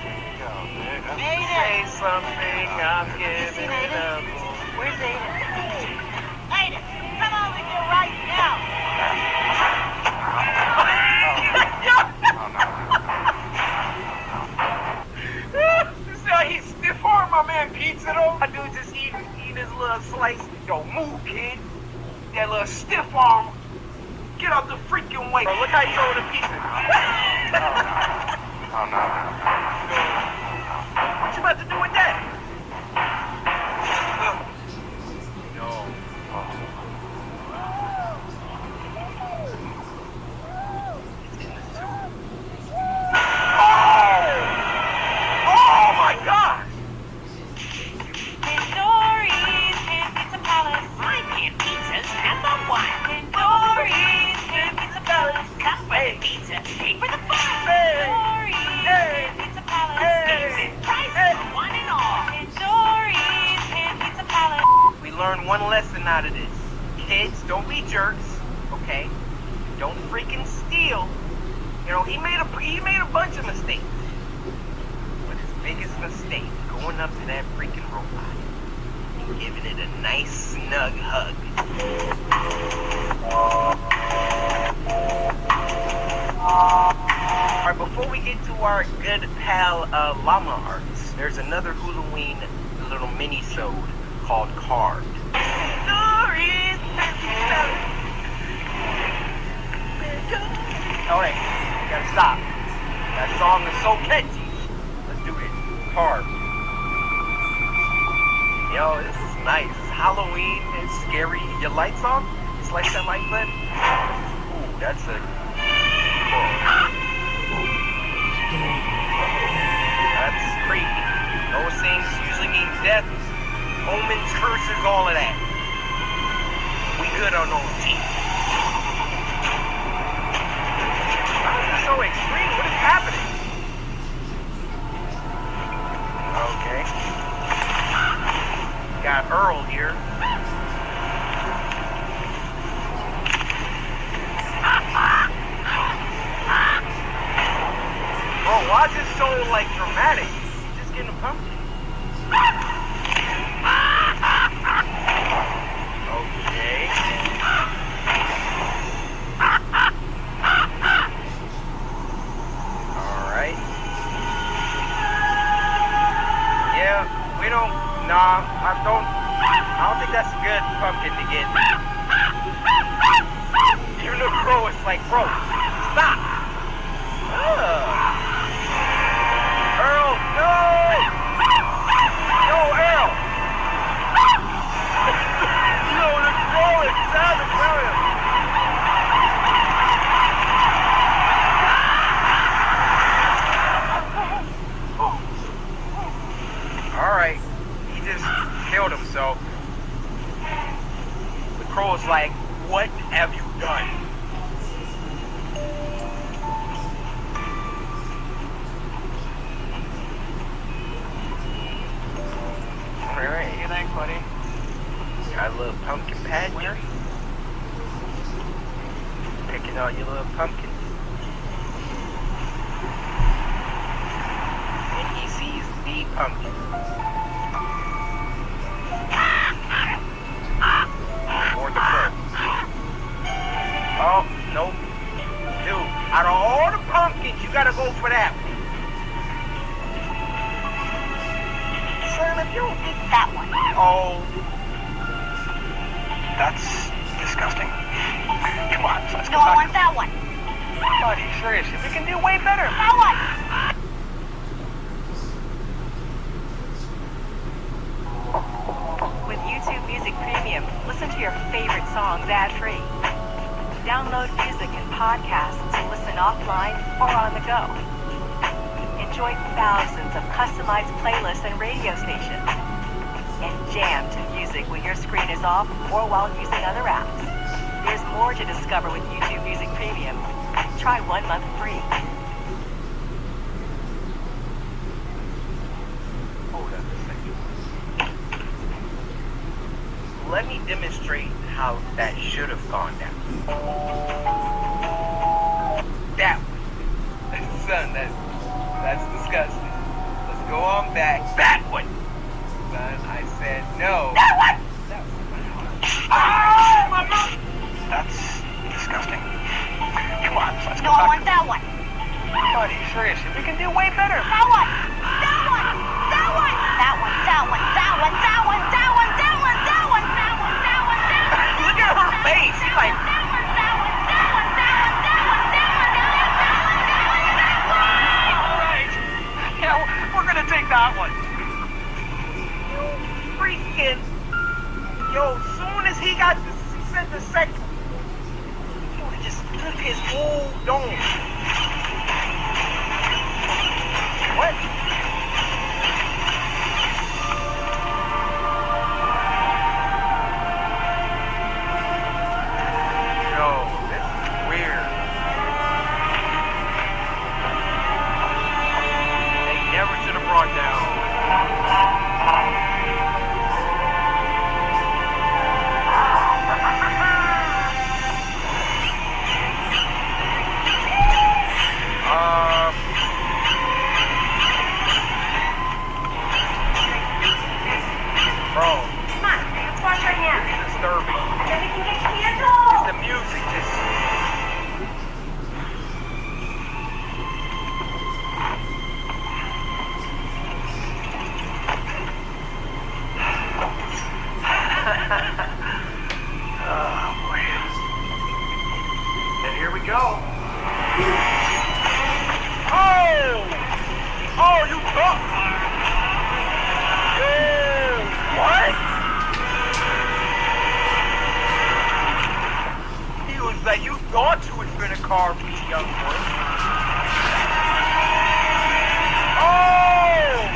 There you go, dude. Say something, I'm giving it up. Where's Aiden? Aiden, come over here right now. He's stiff arm my man pizza though. My dude just eating his little slice. Yo, move, kid. That little stiff arm. Get out the freaking way. Bro, look how he throw the pizza. Oh no. What you about to do with that? No. Oh my God! Tandoori's Pan Pizza Palace. My pan pizza's #1. Tandoori's Pan Pizza Palace. Come for the pizza, pay for the fun. Tandoori's Pan Pizza Palace. Decent prices for one and all. Tandoori's Pan Pizza Palace. We learned one lesson out of this. Kids, don't be jerks, okay? Don't freaking steal. You know, he made a bunch of mistakes. But his biggest mistake, going up to that freaking robot and giving it a nice snug hug. Alright, before we get to our good pal llama arts, there's another Halloween little mini-sode called Carved. Alright, gotta stop. That song is so catchy. Let's do it. Carved. Yo, this is nice. It's Halloween. It's scary. Your lights on? Slice that light lit? Ooh, that's a... That's creepy. Those things usually mean death, omens, curses, all of that. We good on those teeth. Why is this so extreme? What is happening? Okay. Got Earl here. Bro, why is this so, like, dramatic? He's just getting a pumpkin. Okay. Alright. Yeah, we don't... Nah, I don't think that's a good pumpkin to get. Even the crow is like, bro, stop. Earl, no! Yo, Earl! Yo, the crow is savage, tell him. What have you done? Alright, hear that, buddy? Got a little pumpkin patch here. Picking out your little pumpkins. And he sees the pumpkin. Or the crow. Oh, nope. Dude, out of all the pumpkins, you gotta go for that one. Son, if you don't get that one. Oh. That's disgusting. Come on, let's go No, I back. want that one. Buddy, seriously, we can do way better. That one. With YouTube Music Premium, listen to your favorite songs ad-free. Download music and podcasts to listen offline or on the go. Enjoy thousands of customized playlists and radio stations. And jam to music when your screen is off or while using other apps. There's more to discover with YouTube Music Premium. Try 1 month free. Hold up a second. Let me demonstrate how that should have gone down. That one. Son, that's disgusting. Let's go on back. That one. Son, I said no. That one. That one. Oh, my mouth! That's disgusting. Come on, let's go No, I back. want that one. Buddy, seriously, we can do way better. That one. That one. That one. That one. That one. That one. That one. That one. That one. That one. That one. That one. That one. Look at her face. She's like, Yeah, we're gonna take that one. freaking. Yo, soon as he got the second, he would have just took his whole dome. What? Yo, this is weird. They never should have brought down. Bro. Come on, let's watch right now. It's disturbing. And then we can get candles. It's the music just... Oh, boy. And here we go. Oh! Oh, you thought... What? He was like, you thought you was gonna carve this young boy. Oh!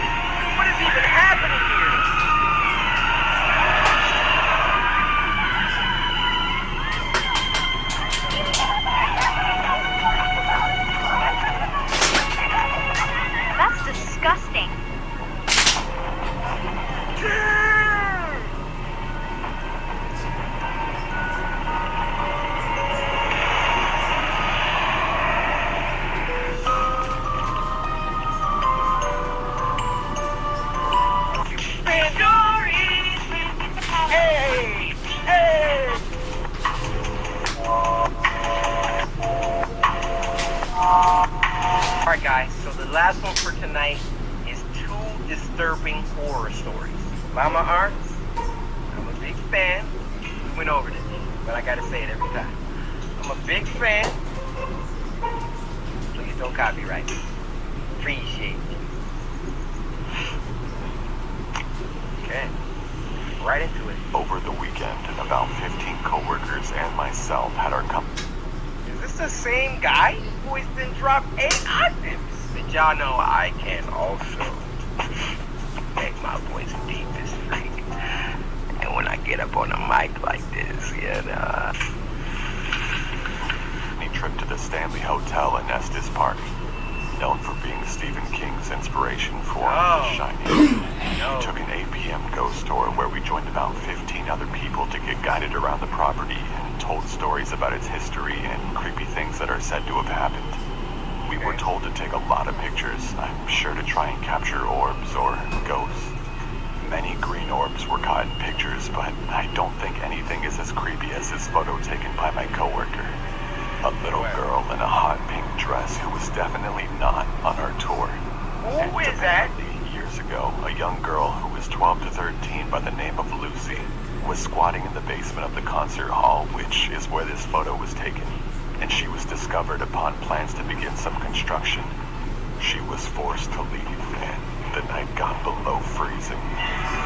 What is even happening here? That's disgusting. Hey! Hey! Alright guys, so the last one for tonight is 2 disturbing horror stories. Mama Arts, I'm a big fan. We went over this, but I gotta say it every time. I'm a big fan. Please don't copyright me. Appreciate it. Okay, right into it. Over the weekend, about 15 coworkers and myself had our company. Is this the same guy who has been dropped 8 octaves? Did y'all know I can also make my voice deep as freak? And when I get up on a mic like this, you know, trip to the Stanley Hotel in Estes Park, known for being Stephen King's inspiration for The Shining. We took an 8 p.m. ghost tour where we joined about 15 other people to get guided around the property and told stories about its history and creepy things that are said to have happened. We were told to take a lot of pictures, I'm sure to try and capture orbs or ghosts. Many green orbs were caught in pictures, but I don't think anything is as creepy as this photo taken by my coworker. A little girl in a hot pink dress who was definitely not on our tour. Who is that? Years ago, a young girl who was 12 to 13 by the name of Lucy was squatting in the basement of the concert hall, which is where this photo was taken, and she was discovered upon plans to begin some construction. She was forced to leave, and the night got below freezing,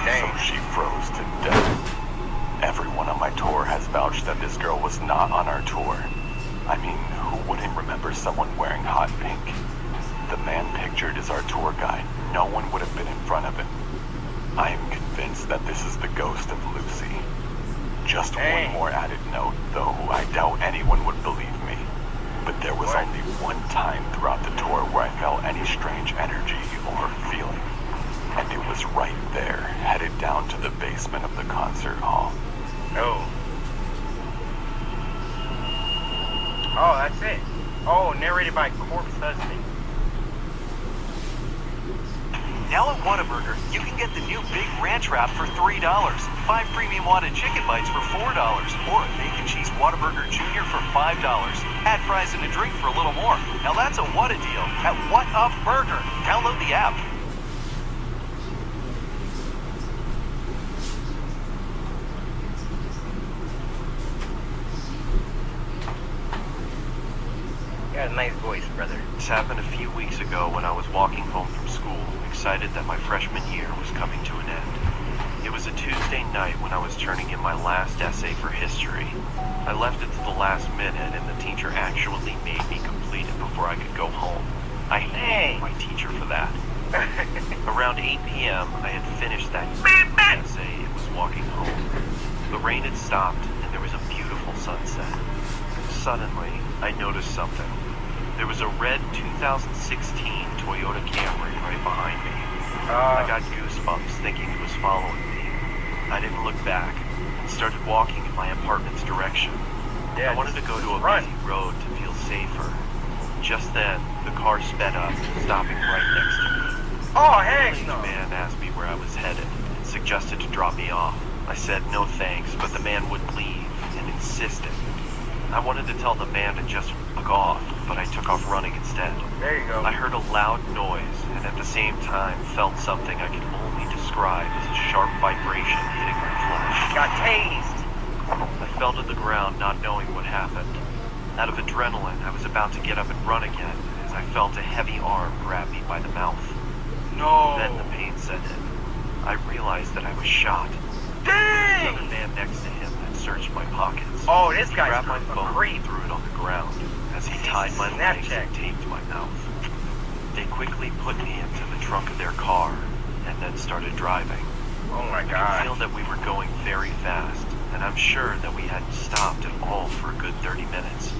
so she froze to death. Everyone on my tour has vouched that this girl was not on our tour. I mean, who wouldn't remember someone wearing hot pink? The man pictured is our tour guide. No one would have been in front of him. I am convinced that this is the ghost of Lucy. Just one more added note, though I doubt anyone would believe me. But there was only one time throughout the tour where I felt any strange energy or feeling. And it was right there, headed down to the basement of the concert hall. Oh, that's it. Oh, narrated by Corpse Husband. Now at Whataburger, you can get the new Big Ranch Wrap for $3, 5 premium Whata chicken bites for $4, or Bacon Cheese Whataburger Jr. for $5. Add fries and a drink for a little more. Now that's a Whata deal at What Up Burger. Download the app. Got a nice voice, brother. This happened a few weeks ago when I was walking home from school, excited that my freshman year was coming to an end. It was a Tuesday night when I was turning in my last essay for history. I left it to the last minute, and the teacher actually made me complete it before I could go home. I hated my teacher for that. Around 8 p.m., I had finished that essay and was walking home. The rain had stopped, and there was a beautiful sunset. Suddenly, I noticed something. There was a red 2016 Toyota Camry right behind me. I got goosebumps thinking it was following me. I didn't look back and started walking in my apartment's direction. I wanted to go to a busy road to feel safer. Just then, the car sped up, stopping right next to me. Oh, heck no! The man asked me where I was headed and suggested to drop me off. I said no thanks, but the man wouldn't leave and insisted. I wanted to tell the man to just fuck off, but I took off running instead. There you go. I heard a loud noise, and at the same time felt something I can only describe as a sharp vibration hitting my flesh. Got tased. I fell to the ground, not knowing what happened. Out of adrenaline, I was about to get up and run again, as I felt a heavy arm grab me by the mouth. No. Then the pain set in. I realized that I was shot. Dang! Another man next to him had searched my pockets. Oh, this guy grabbed my phone and threw it on the ground as he tied my legs and taped my mouth. They quickly put me into the trunk of their car and then started driving. Oh my God. I could feel that we were going very fast, and I'm sure that we hadn't stopped at all for a good 30 minutes.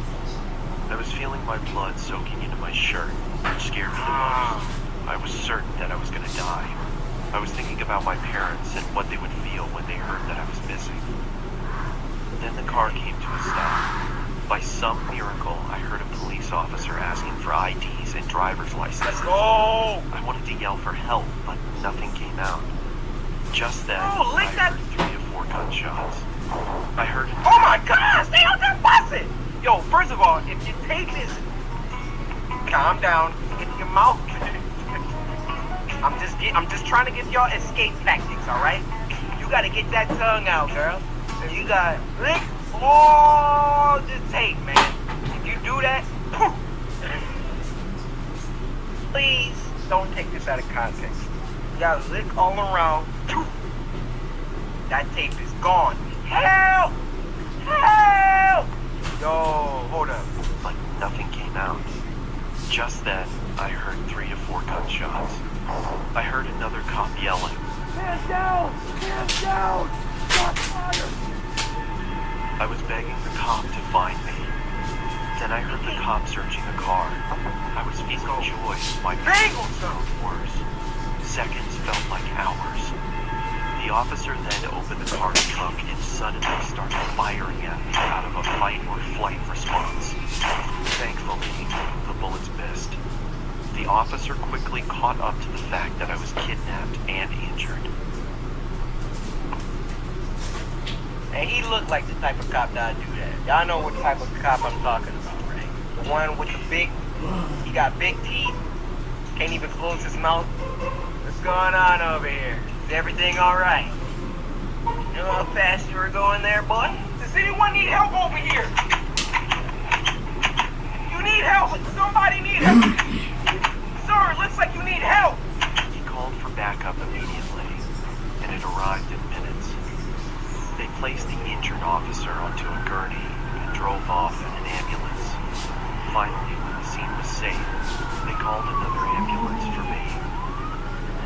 I was feeling my blood soaking into my shirt, which scared me the most. I was certain that I was going to die. I was thinking about my parents and what they would feel when they heard that I was missing. Then the car came to a stop. By some miracle, I heard a police officer asking for IDs and driver's licenses. Let's go! I wanted to yell for help, but nothing came out. Just then, I heard 3 to 4 gunshots. I heard... Oh my God! Stay on that bus! Yo, first of all, if you take this... Calm down. Get your mouth. I'm just trying to give y'all escape tactics, alright? You gotta get that tongue out, girl. And you gotta lick all the tape, man. If you do that, please don't take this out of context. You gotta lick all around. That tape is gone. Help! Help! Yo, hold up. But nothing came out. Just then, I heard 3 to 4 gunshots. I heard another cop yelling. Stand down! Stand down! Shot fired! I was begging the cop to find me. Then I heard the cop searching a car. I was feeling joy as my bagels felt worse. Seconds felt like hours. The officer then opened the car's trunk and suddenly started firing at me out of a fight or flight response. Thankfully, the bullets missed. The officer quickly caught up to the fact that I was kidnapped and injured. And he looked like the type of cop that'd do that. Y'all know what type of cop I'm talking about, right? The one with the he got big teeth, can't even close his mouth. What's going on over here? Is everything alright? You know how fast you were going there, boy? Does anyone need help over here? You need help! Somebody need help! Sir, it looks like you need help! He called for backup immediately, and it arrived in minutes. They placed the injured officer onto a gurney and drove off in an ambulance. Finally, when the scene was safe, they called another ambulance for me.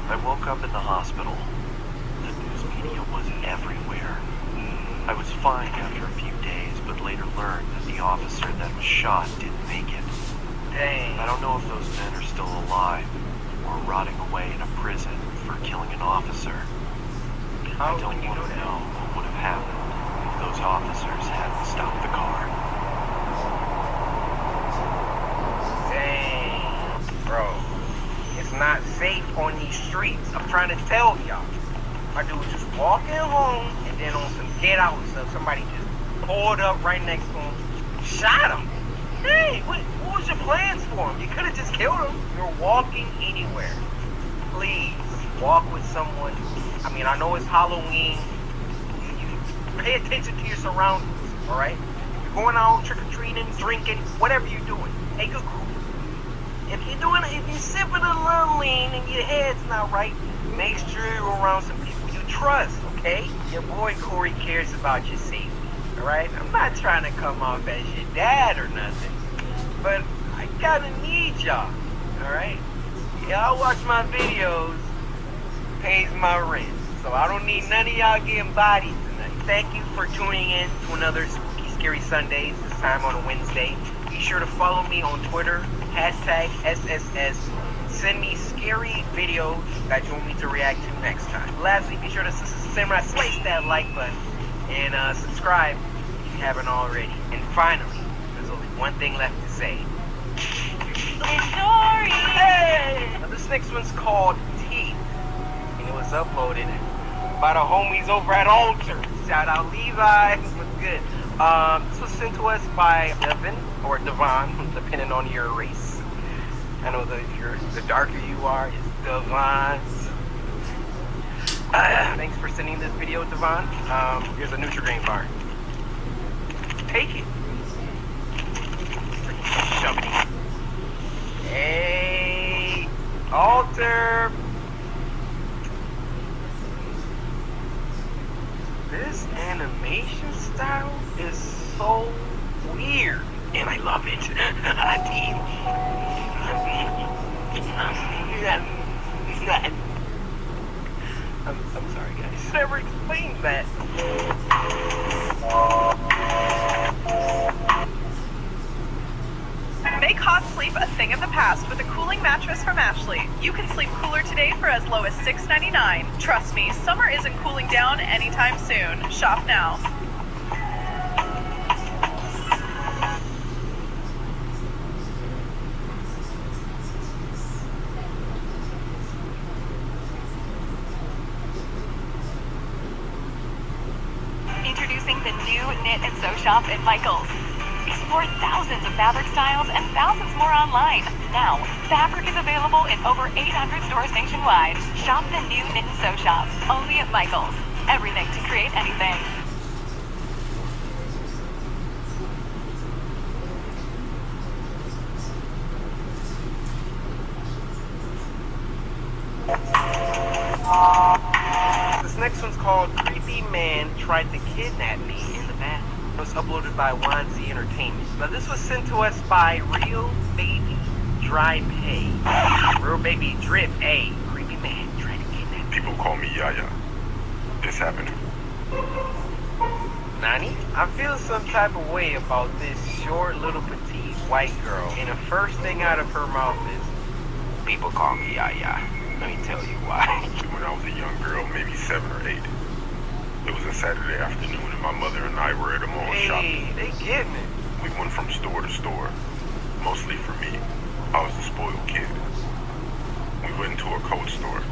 I woke up in the hospital. The news media was everywhere. I was fine after a few days, but later learned that the officer that was shot didn't make it. Dang. I don't know if those men are still alive or rotting away in a prison for killing an officer. I don't want to know what would have happened if those officers hadn't stopped the car. Dang, bro. It's not safe on these streets. I'm trying to tell y'all. My dude was just walking home, and then on some get out stuff, somebody just pulled up right next to him, shot him. Hey, what was your plans for him? You could have just killed him. You're walking anywhere. Please, walk with someone. I mean, I know it's Halloween. You pay attention to your surroundings, all right? You're going out trick-or-treating, drinking, whatever you're doing. Take a group. If you're sipping a little lean and your head's not right, make sure you're around some people you trust, okay? Your boy Corey cares about your safety, all right? I'm not trying to come off as your dad or nothing, but I gotta need y'all, all right? Y'all watch my videos, pays my rent, so I don't need none of y'all getting bodied tonight. Thank you for tuning in to another Spooky Scary Sundays, this time on a Wednesday. Be sure to follow me on Twitter, #SSS. Send me scary videos that you want me to react to next time. Lastly, be sure to slice that like button and subscribe if you haven't already. And finally, there's only one thing left to say. Hey! Now, this next one's called Teeth, and it was uploaded by the homies over at Alter. Shout out Levi, what's good? This was sent to us by Devin or Devon, depending on your race. I know that the darker you are, it's Devon. Thanks for sending this video, Devon. Here's a Nutri-Grain bar. Take it. Shove it. Hey, Alter. This animation style is so weird, and I love it. I'm sorry, guys. Never explained that. Make hot sleep a thing of the past with a cooling mattress from Ashley. You can sleep cooler today for as low as $6.99. Trust me, summer isn't cooling down anytime soon. Shop now. Introducing the new Knit and Sew Shop at Michael's. Explore thousands of fabric styles and thousands more online. Now, fabric is available in over 800 stores nationwide. Shop the new Knit and Sew Shop, only at Michael's. Everything to create anything. This next one's called Creepy Man Tried to Kidnap Me in the Bathroom. It was uploaded by Wanzi Entertainment. Now this was sent to us by Real Baby Dry Pay. Real Baby Drip A. Creepy Man tried to kidnap me. People call me Yaya. This happened. Nani? I'm feeling some type of way about this short, little, petite, white girl. And the first thing out of her mouth is, people call me Yaya. Let me tell you why. When I was a young girl, maybe 7 or 8, it was a Saturday afternoon and my mother and I were at a mall shopping. Hey, they getting it. We went from store to store, mostly for me. I was the spoiled kid. We went into a coat store,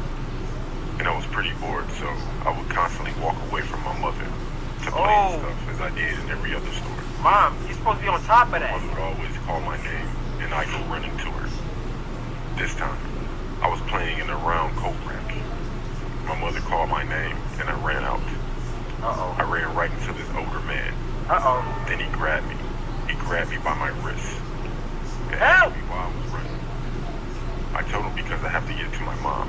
and I was pretty bored, so I would constantly walk away from my mother to play and stuff, as I did in every other store. Mom, you're supposed to be on top of that. My mother would always call my name, and I'd go running to her. This time, I was playing in a round coat rack. My mother called my name, and I ran out. Uh-oh. I ran right into this older man. Uh-oh. Then he grabbed me. He grabbed me by my wrist. And Help! asked me why I was running. I told him because I have to get to my mom.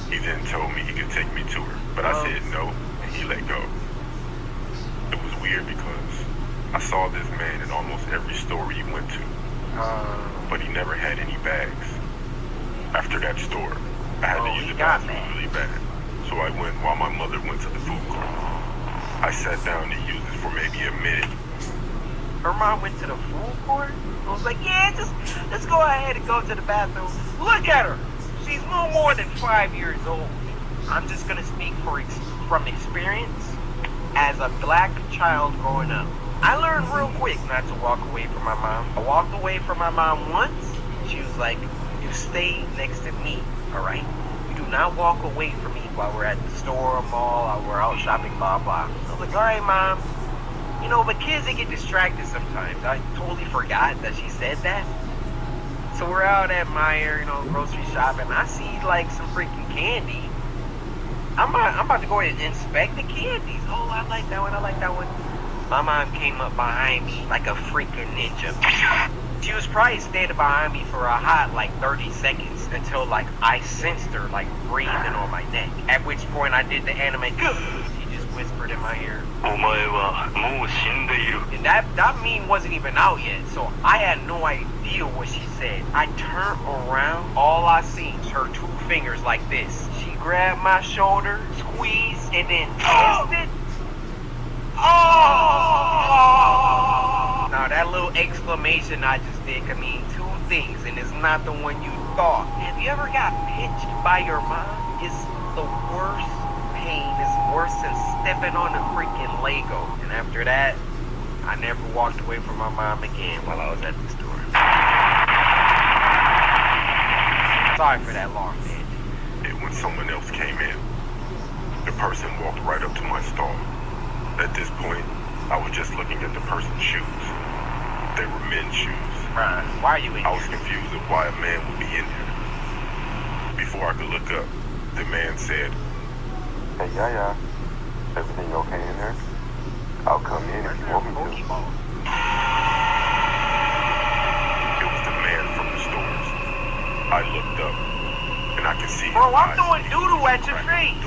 He then told me he could take me to her, but I said no, and he let go. It was weird because I saw this man in almost every store he went to, but he never had any bags. After that store, I had to use the bathroom really bad, so I went while my mother went to the food court. I sat down to use it for maybe a minute. Her mom went to the food court? I was like, yeah, just go ahead and go to the bathroom. Look at her. She's no more than 5 years old. I'm just going to speak from experience as a black child growing up. I learned real quick not to walk away from my mom. I walked away from my mom once. She was like, you stay next to me, all right? You do not walk away from me while we're at the store or mall or we're out shopping, blah, blah. I was like, all right, Mom. You know, but kids, they get distracted sometimes. I totally forgot that she said that. So we're out at Meijer, you know, grocery shopping. I see, like, some freaking candy. I'm about to go ahead and inspect the candies. Oh, I like that one, I like that one. My mom came up behind me like a freaking ninja. She was probably standing behind me for a hot, like, 30 seconds until, like, I sensed her, like, breathing on my neck. At which point I did the anime, she just whispered in my ear. And that meme wasn't even out yet, so I had no idea what she said. I turned around, all I seen was her 2 fingers like this. She grabbed my shoulder, squeezed, and then kissed it. Oh! Now that little exclamation I just did could mean 2 things, and it's not the one you thought. Have you ever got pinched by your mom? It's the worst pain. It's worse than stepping on a freaking Lego. And after that, I never walked away from my mom again while I was at the store. Sorry for that long tangent. And when someone else came in, the person walked right up to my stall. At this point, I was just looking at the person's shoes. They were men's shoes. Right. Why are you in here? I was confused of why a man would be in here. Before I could look up, the man said, "Hey, Yaya, everything okay in there? I'll come in if you want me to." It was the man from the stores. I looked up, and I could see his Bro, I'm eyes doing doodle at your face.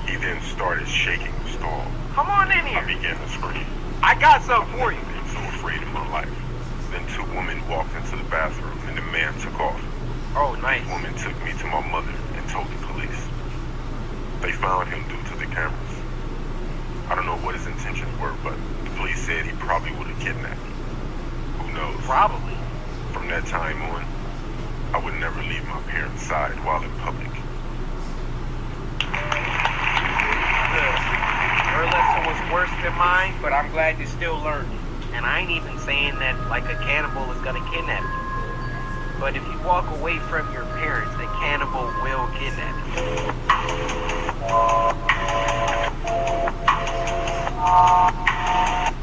He then started shaking the stall. Come on in here. I began to scream. I got something for you. I'm so afraid of my life. Then 2 women walked into the bathroom, and the man took off. Oh, nice. The woman took me to my mother and told the police. They found him due to the cameras. I don't know what his intentions were, but the police said he probably would have kidnapped me. Who knows? Probably. From that time on, I would never leave my parents' side while in public. Her lesson was worse than mine, but I'm glad you still learned. And I ain't even saying that like a cannibal is gonna kidnap you. But if you walk away from your parents, the cannibal will kidnap you.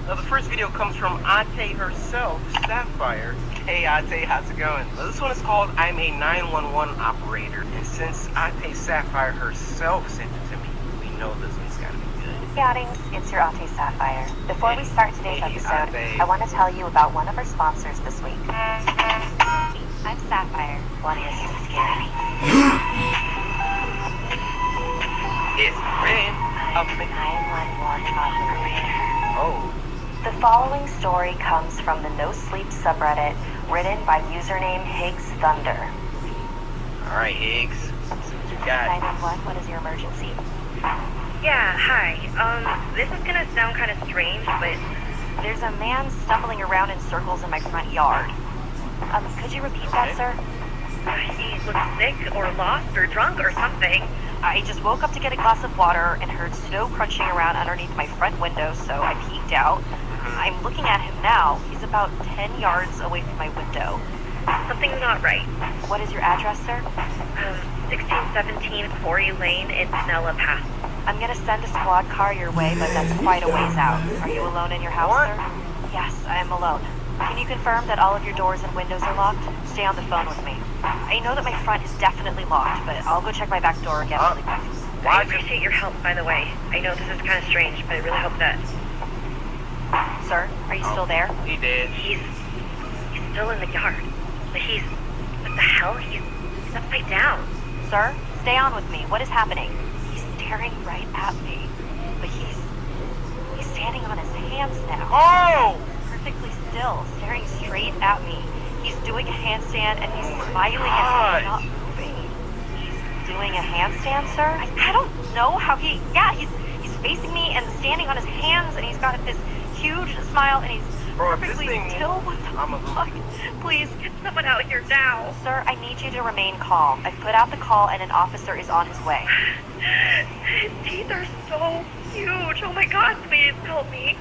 Now the first video comes from Ate herself, Sapphire. Hey Ate, how's it going? Well, this one is called I'm a 911 Operator. And since Ate Sapphire herself sent it to me, we know this one's gotta be good. Hey audience, it's your Ate Sapphire. Before we start today's episode, I want to tell you about one of our sponsors this week. I'm Sapphire. Want to hear something scary? It's Ren of the 911 Operator. Oh. The following story comes from the No Sleep subreddit, written by username Higgs Thunder. Alright, Higgs. See what you got. 911, what is your emergency? Yeah, hi. This is gonna sound kind of strange, but there's a man stumbling around in circles in my front yard. Could you repeat that, sir? He looks sick or lost or drunk or something. I just woke up to get a glass of water and heard snow crunching around underneath my front window, so I peeked out. I'm looking at him now. He's about 10 yards away from my window. Something's not right. What is your address, sir? 1617 Quarry Lane in Pinella Pass. I'm gonna send a squad car your way, but that's quite a ways out. Are you alone in your house, sir? Yes, I am alone. Can you confirm that all of your doors and windows are locked? Stay on the phone with me. I know that my front is definitely locked, but I'll go check my back door again really quick. I appreciate your help, by the way. I know this is kind of strange, but I really hope that... Sir, are you still there? He did. He's still in the yard. But he's... What the hell? He's upside down. Sir, stay on with me. What is happening? He's staring right at me. But he's standing on his hands now. Oh! Perfectly still, staring straight at me. He's doing a handstand and he's smiling and he's not moving. He's doing a handstand, sir? I don't know how he... Yeah, he's facing me and standing on his hands and he's got this huge smile and he's perfectly still. What the fuck? Please, get someone out here now. Sir, I need you to remain calm. I've put out the call and an officer is on his way. His teeth are so huge. Oh my god, please help me.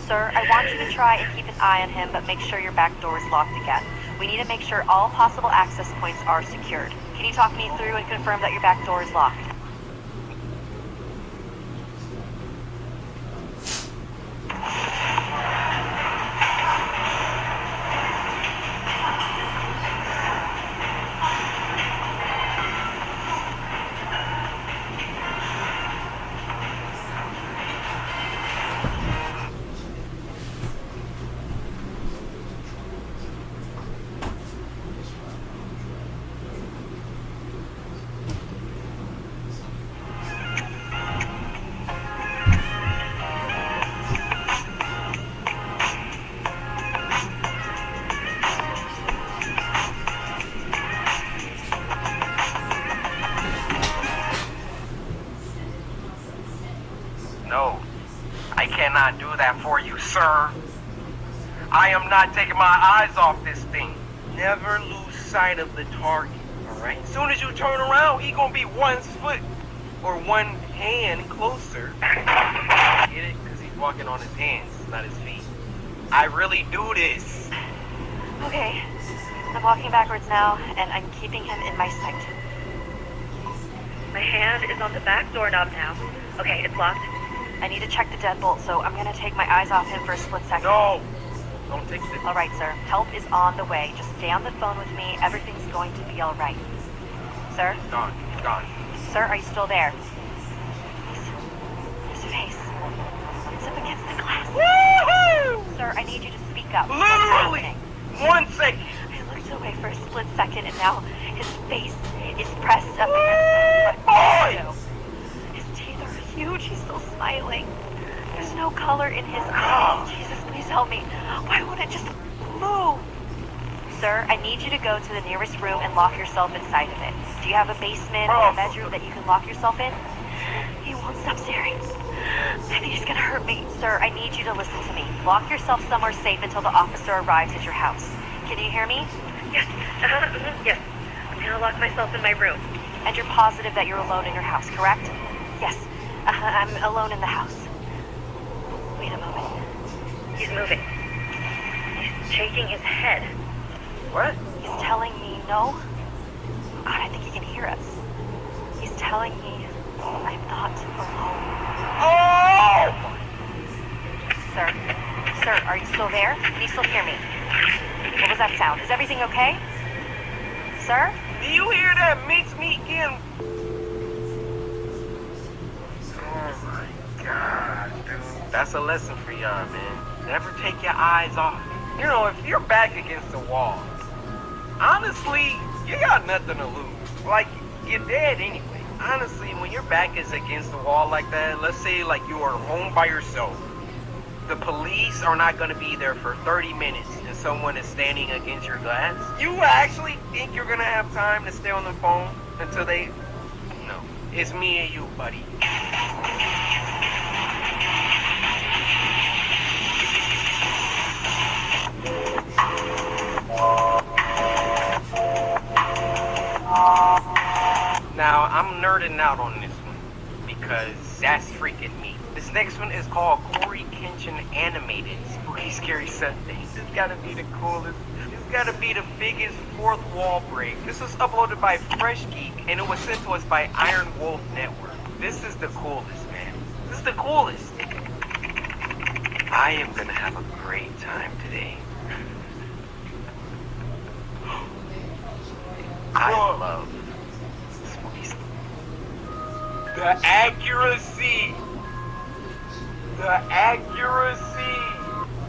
Sir, I want you to try and keep an eye on him, but make sure your back door is locked again. We need to make sure all possible access points are secured. Can you talk me through and confirm that your back door is locked? No, I cannot do that for you, sir. I am not taking my eyes off this thing. Never lose sight of the target, alright? As soon as you turn around, he gonna be 1 foot or 1 hand closer. Get it? Because he's walking on his hands, not his feet. I really do this. Okay, I'm walking backwards now, and I'm keeping him in my sight. My hand is on the back doorknob now. Okay, it's locked. I need to check the deadbolt, so I'm gonna take my eyes off him for a split second. No! Don't take it. All right, sir. Help is on the way. Just stay on the phone with me. Everything's going to be all right. Sir? Gone. Gone. Sir, are you still there? His face. It's up against the glass. Woohoo! Sir, I need you to speak up. Literally! 1 second. I looked away for a split second, and now his face is pressed up against the front window. His teeth are huge. He's still smiling. There's no color in his eyes. Jesus, please help me. Why won't it just move? Sir, I need you to go to the nearest room and lock yourself inside of it. Do you have a basement or a bedroom that you can lock yourself in? He won't stop staring. I think he's gonna hurt me. Sir, I need you to listen to me. Lock yourself somewhere safe until the officer arrives at your house. Can you hear me? Yes. Yes. I'm gonna lock myself in my room. And you're positive that you're alone in your house, correct? Yes. I'm alone in the house. Wait a moment. He's moving. He's shaking his head. What? He's telling me no. God, I think he can hear us. He's telling me I'm not alone. Oh! Sir? Sir, are you still there? Can you still hear me? What was that sound? Is everything okay? Sir? Do you hear that mixed meat again? Oh my God, dude. That's a lesson for y'all, man. Never take your eyes off. You know, if you're back against the wall, honestly, you got nothing to lose. Like, you're dead anyway. Honestly, when your back is against the wall like that, let's say like you are home by yourself, the police are not going to be there for 30 minutes and someone is standing against your glass. You actually think you're going to have time to stay on the phone until they... No. It's me and you, buddy. Now, I'm nerding out on this one because that's freaking me. This next one is called Corey Kenshin Animated Spooky Scary Sunday. This gotta be the coolest. This gotta be the biggest fourth wall break. This was uploaded by Fresh Geek and it was sent to us by Iron Wolf Network. This is the coolest, man. This is the coolest. I am gonna have a great time today. I love spooky. The accuracy. The accuracy.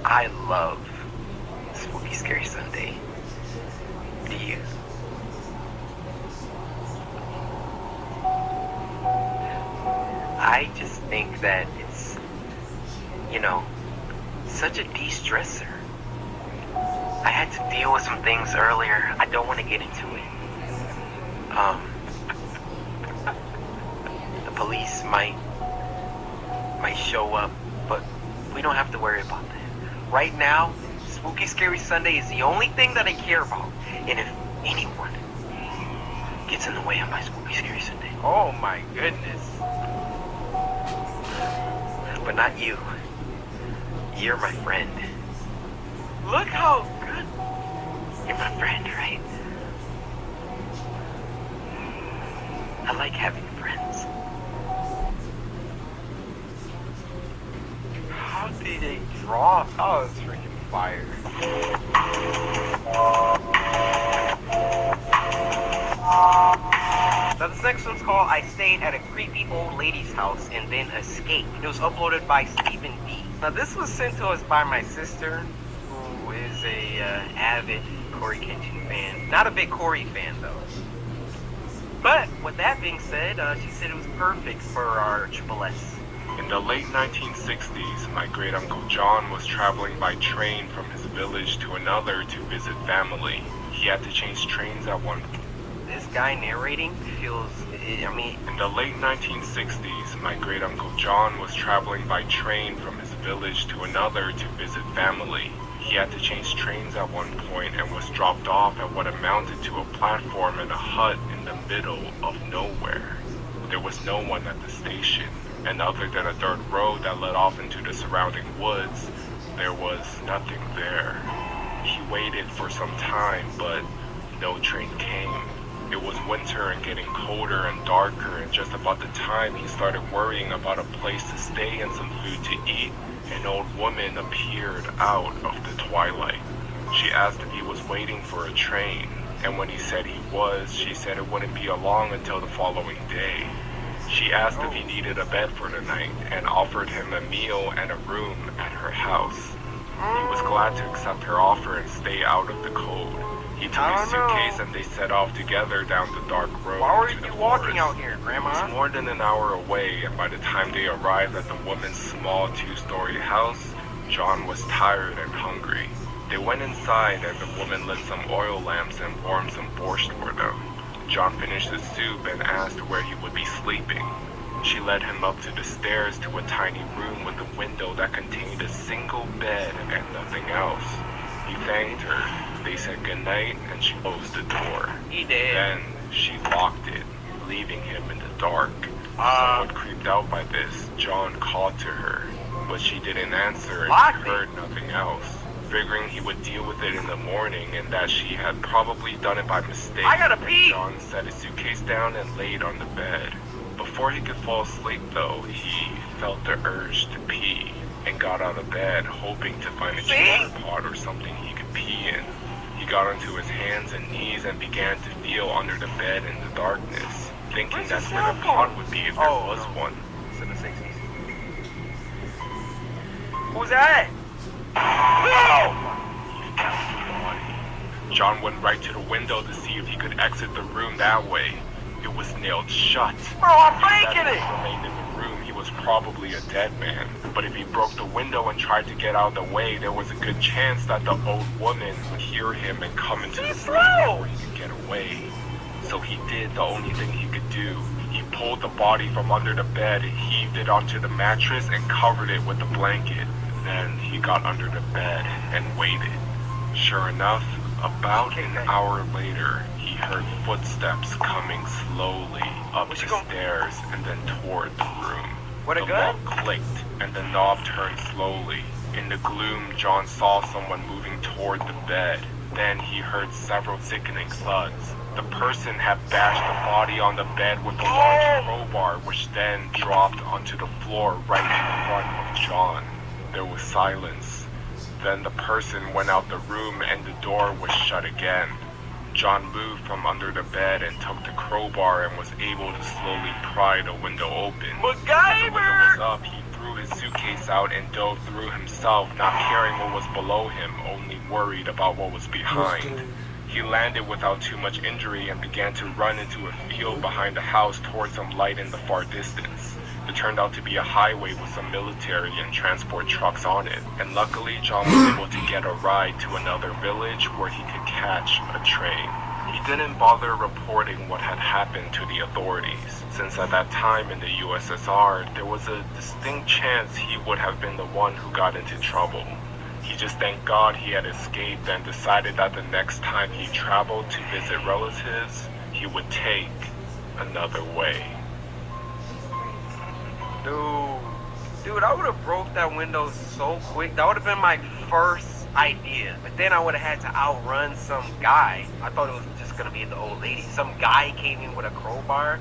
I love Spooky Scary Sunday. Do you? I just think that it's, such a de-stressor. I had to deal with some things earlier. I don't want to get into it. The police might show up, but we don't have to worry about that. Right now, Spooky Scary Sunday is the only thing that I care about. And if anyone gets in the way of my Spooky Scary Sunday, oh my goodness. But not you. You're my friend. Look how good. You're my friend, right? I like having friends. How did they draw? Oh, it's freaking fire. Now this next one's called I Stayed at a Creepy Old Lady's House and Then Escaped. It was uploaded by Stephen B. Now this was sent to us by my sister, who is a avid Corey Kenshin fan. Not a big Corey fan though. But with that being said, she said it was perfect for our Triple S. In the late 1960s, my great-uncle John was traveling by train from his village to another to visit family. He had to change trains at one point. This guy narrating feels, In the late 1960s, my great-uncle John was traveling by train from his village to another to visit family. He had to change trains at one point and was dropped off at what amounted to a platform in a hut in the middle of nowhere. There was no one at the station, and other than a dirt road that led off into the surrounding woods, there was nothing there. He waited for some time, but no train came. It was winter and getting colder and darker, and just about the time he started worrying about a place to stay and some food to eat, an old woman appeared out of the twilight. She asked if he was waiting for a train, and when he said he was, she said it wouldn't be along until the following day. She asked if he needed a bed for the night, and offered him a meal and a room at her house. He was glad to accept her offer and stay out of the cold. He took his suitcase and they set off together down the dark road. Why were you walking out here, Grandma? It was more than an hour away, and by the time they arrived at the woman's small two-story house, John was tired and hungry. They went inside and the woman lit some oil lamps and warmed some borscht for them. John finished the soup and asked where he would be sleeping. She led him up to the stairs to a tiny room with a window that contained a single bed and nothing else. He thanked her. They said goodnight and she closed the door. He did. Then she locked it, leaving him in the dark. Somewhat creeped out by this, John called to her, but she didn't answer and he heard nothing else. Figuring he would deal with it in the morning and that she had probably done it by mistake, I gotta pee. John set his suitcase down and laid on the bed. Before he could fall asleep though, he felt the urge to pee and got out of bed hoping to find a water pot or something he could pee in. He got onto his hands and knees and began to feel under the bed in the darkness, thinking that's where the pot would be if there was one. It's in the 60s. Who's that? No! John went right to the window to see if he could exit the room that way. It was nailed shut. Bro, I'm breaking it! If he remained in the room, he was probably a dead man. But if he broke the window and tried to get out of the way, there was a good chance that the old woman would hear him and come into the room where he could get away. So he did the only thing he could do. He pulled the body from under the bed, heaved it onto the mattress, and covered it with the blanket. Then he got under the bed and waited. Sure enough, about an hour later, he heard footsteps coming slowly up the stairs and then toward the room. The lock clicked and the knob turned slowly. In the gloom, John saw someone moving toward the bed. Then he heard several sickening thuds. The person had bashed the body on the bed with a large crowbar, which then dropped onto the floor right in front of John. There was silence. Then the person went out the room and the door was shut again. John moved from under the bed and took the crowbar and was able to slowly pry the window open. MacGyver! When the window was up, he threw his suitcase out and dove through himself, not caring what was below him, only worried about what was behind. He landed without too much injury and began to run into a field behind the house towards some light in the far distance. It turned out to be a highway with some military and transport trucks on it, and luckily John was able to get a ride to another village where he could catch a train. He didn't bother reporting what had happened to the authorities, since at that time in the USSR, there was a distinct chance he would have been the one who got into trouble. He just thanked God he had escaped and decided that the next time he traveled to visit relatives, he would take another way. Dude, I would have broke that window so quick. That would have been my first idea. But then I would have had to outrun some guy. I thought it was just gonna be the old lady. Some guy came in with a crowbar.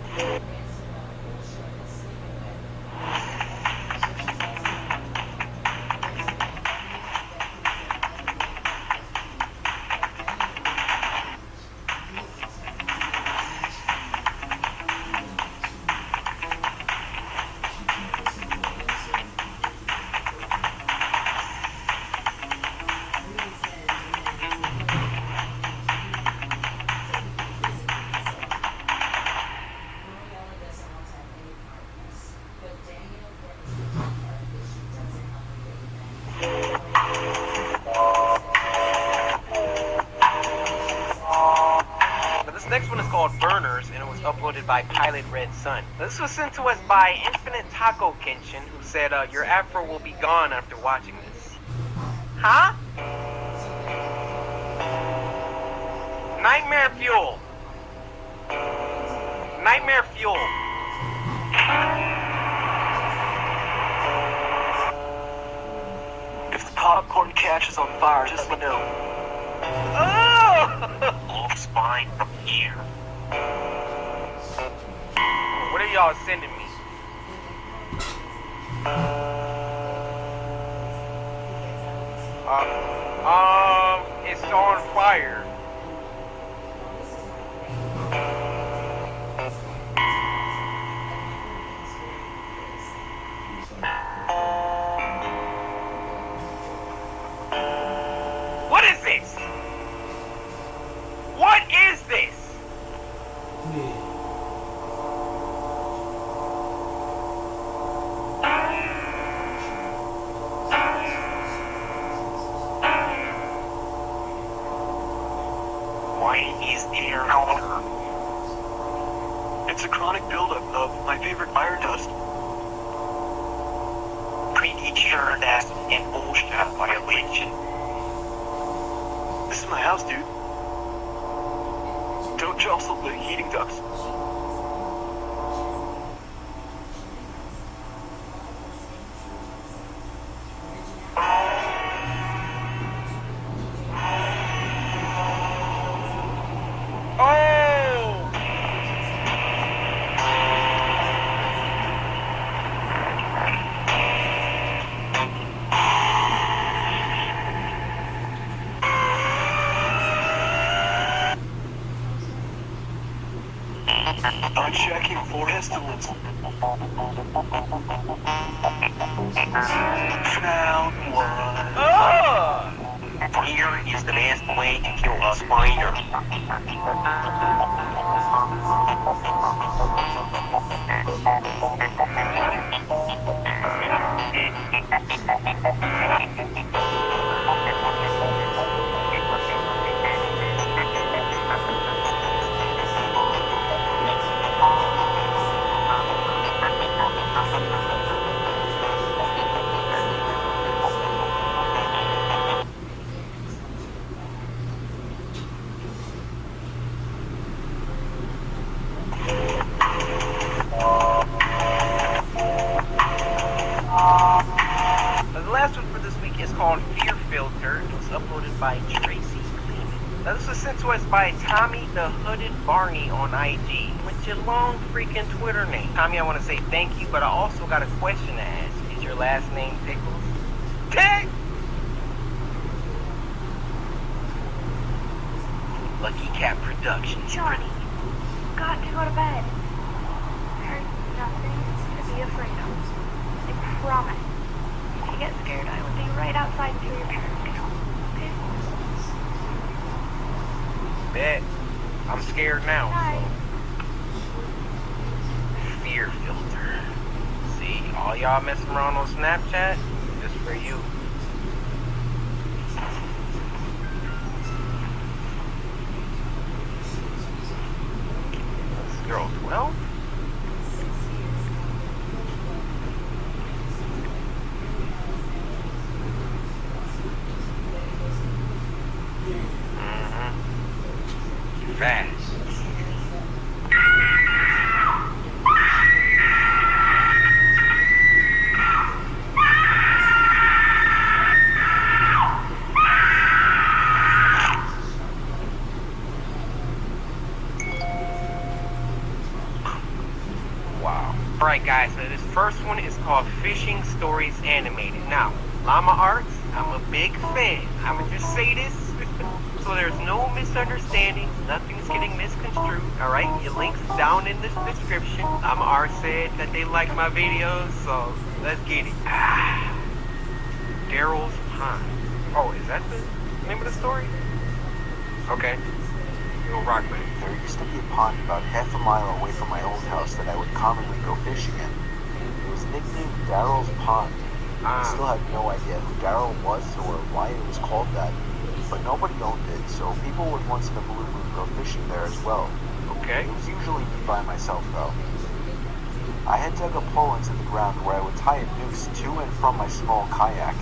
By Pilot Red Sun. This was sent to us by Infinite Taco Kenshin, who said, your afro will be gone after watching this. Huh? Nightmare Fuel. Nightmare Fuel. If the popcorn catches on fire, just let me know. Oh! Low spine from here. What are y'all sending me? It's on fire. What is this? What is this? It's a chronic buildup of my favorite iron dust. Pretty sure that's an OSHA violation. This is my house, dude. Don't jostle the heating ducts. I'm checking for estimates. Found one. Oh! Here is the best way to kill a spider. by Tracy Cleveland. This was sent to us by Tommy the Hooded Barney on IG. What's your long freaking Twitter name? Tommy, I want to say thank you, but I also got a question to ask. Is your last name Pickles? Dang! Lucky Cat Productions. Johnny, got to go to bed. There's nothing to be afraid of. I promise. If you get scared, I will be right outside until your parents get home. Okay? Bet. I'm scared now. Bye. Fear filter. See, all y'all messing around on Snapchat, just for you. This girl 12? Fast. Wow. Alright guys, so this first one is called Fishing Stories Animated. Now, Llama Arts, I'm a big fan. I'ma just say this so there's no misunderstandings, nothing's getting misconstrued, alright? Your link's down in the description. Llama Arts said that they like my videos, so let's get it. Daryl's Pond. Oh, is that the name of the story? Okay. We'll rock with it. There used to be a pond about half a mile away from my old house that I would commonly go fishing in. It was nicknamed Daryl's Pond. I still have no idea who Daryl was or why it was called that, but nobody owned it, so people would once in a blue moon go fishing there as well. Okay. It was usually me by myself though. I had dug a pole into the ground where I would tie a noose to and from my small kayak.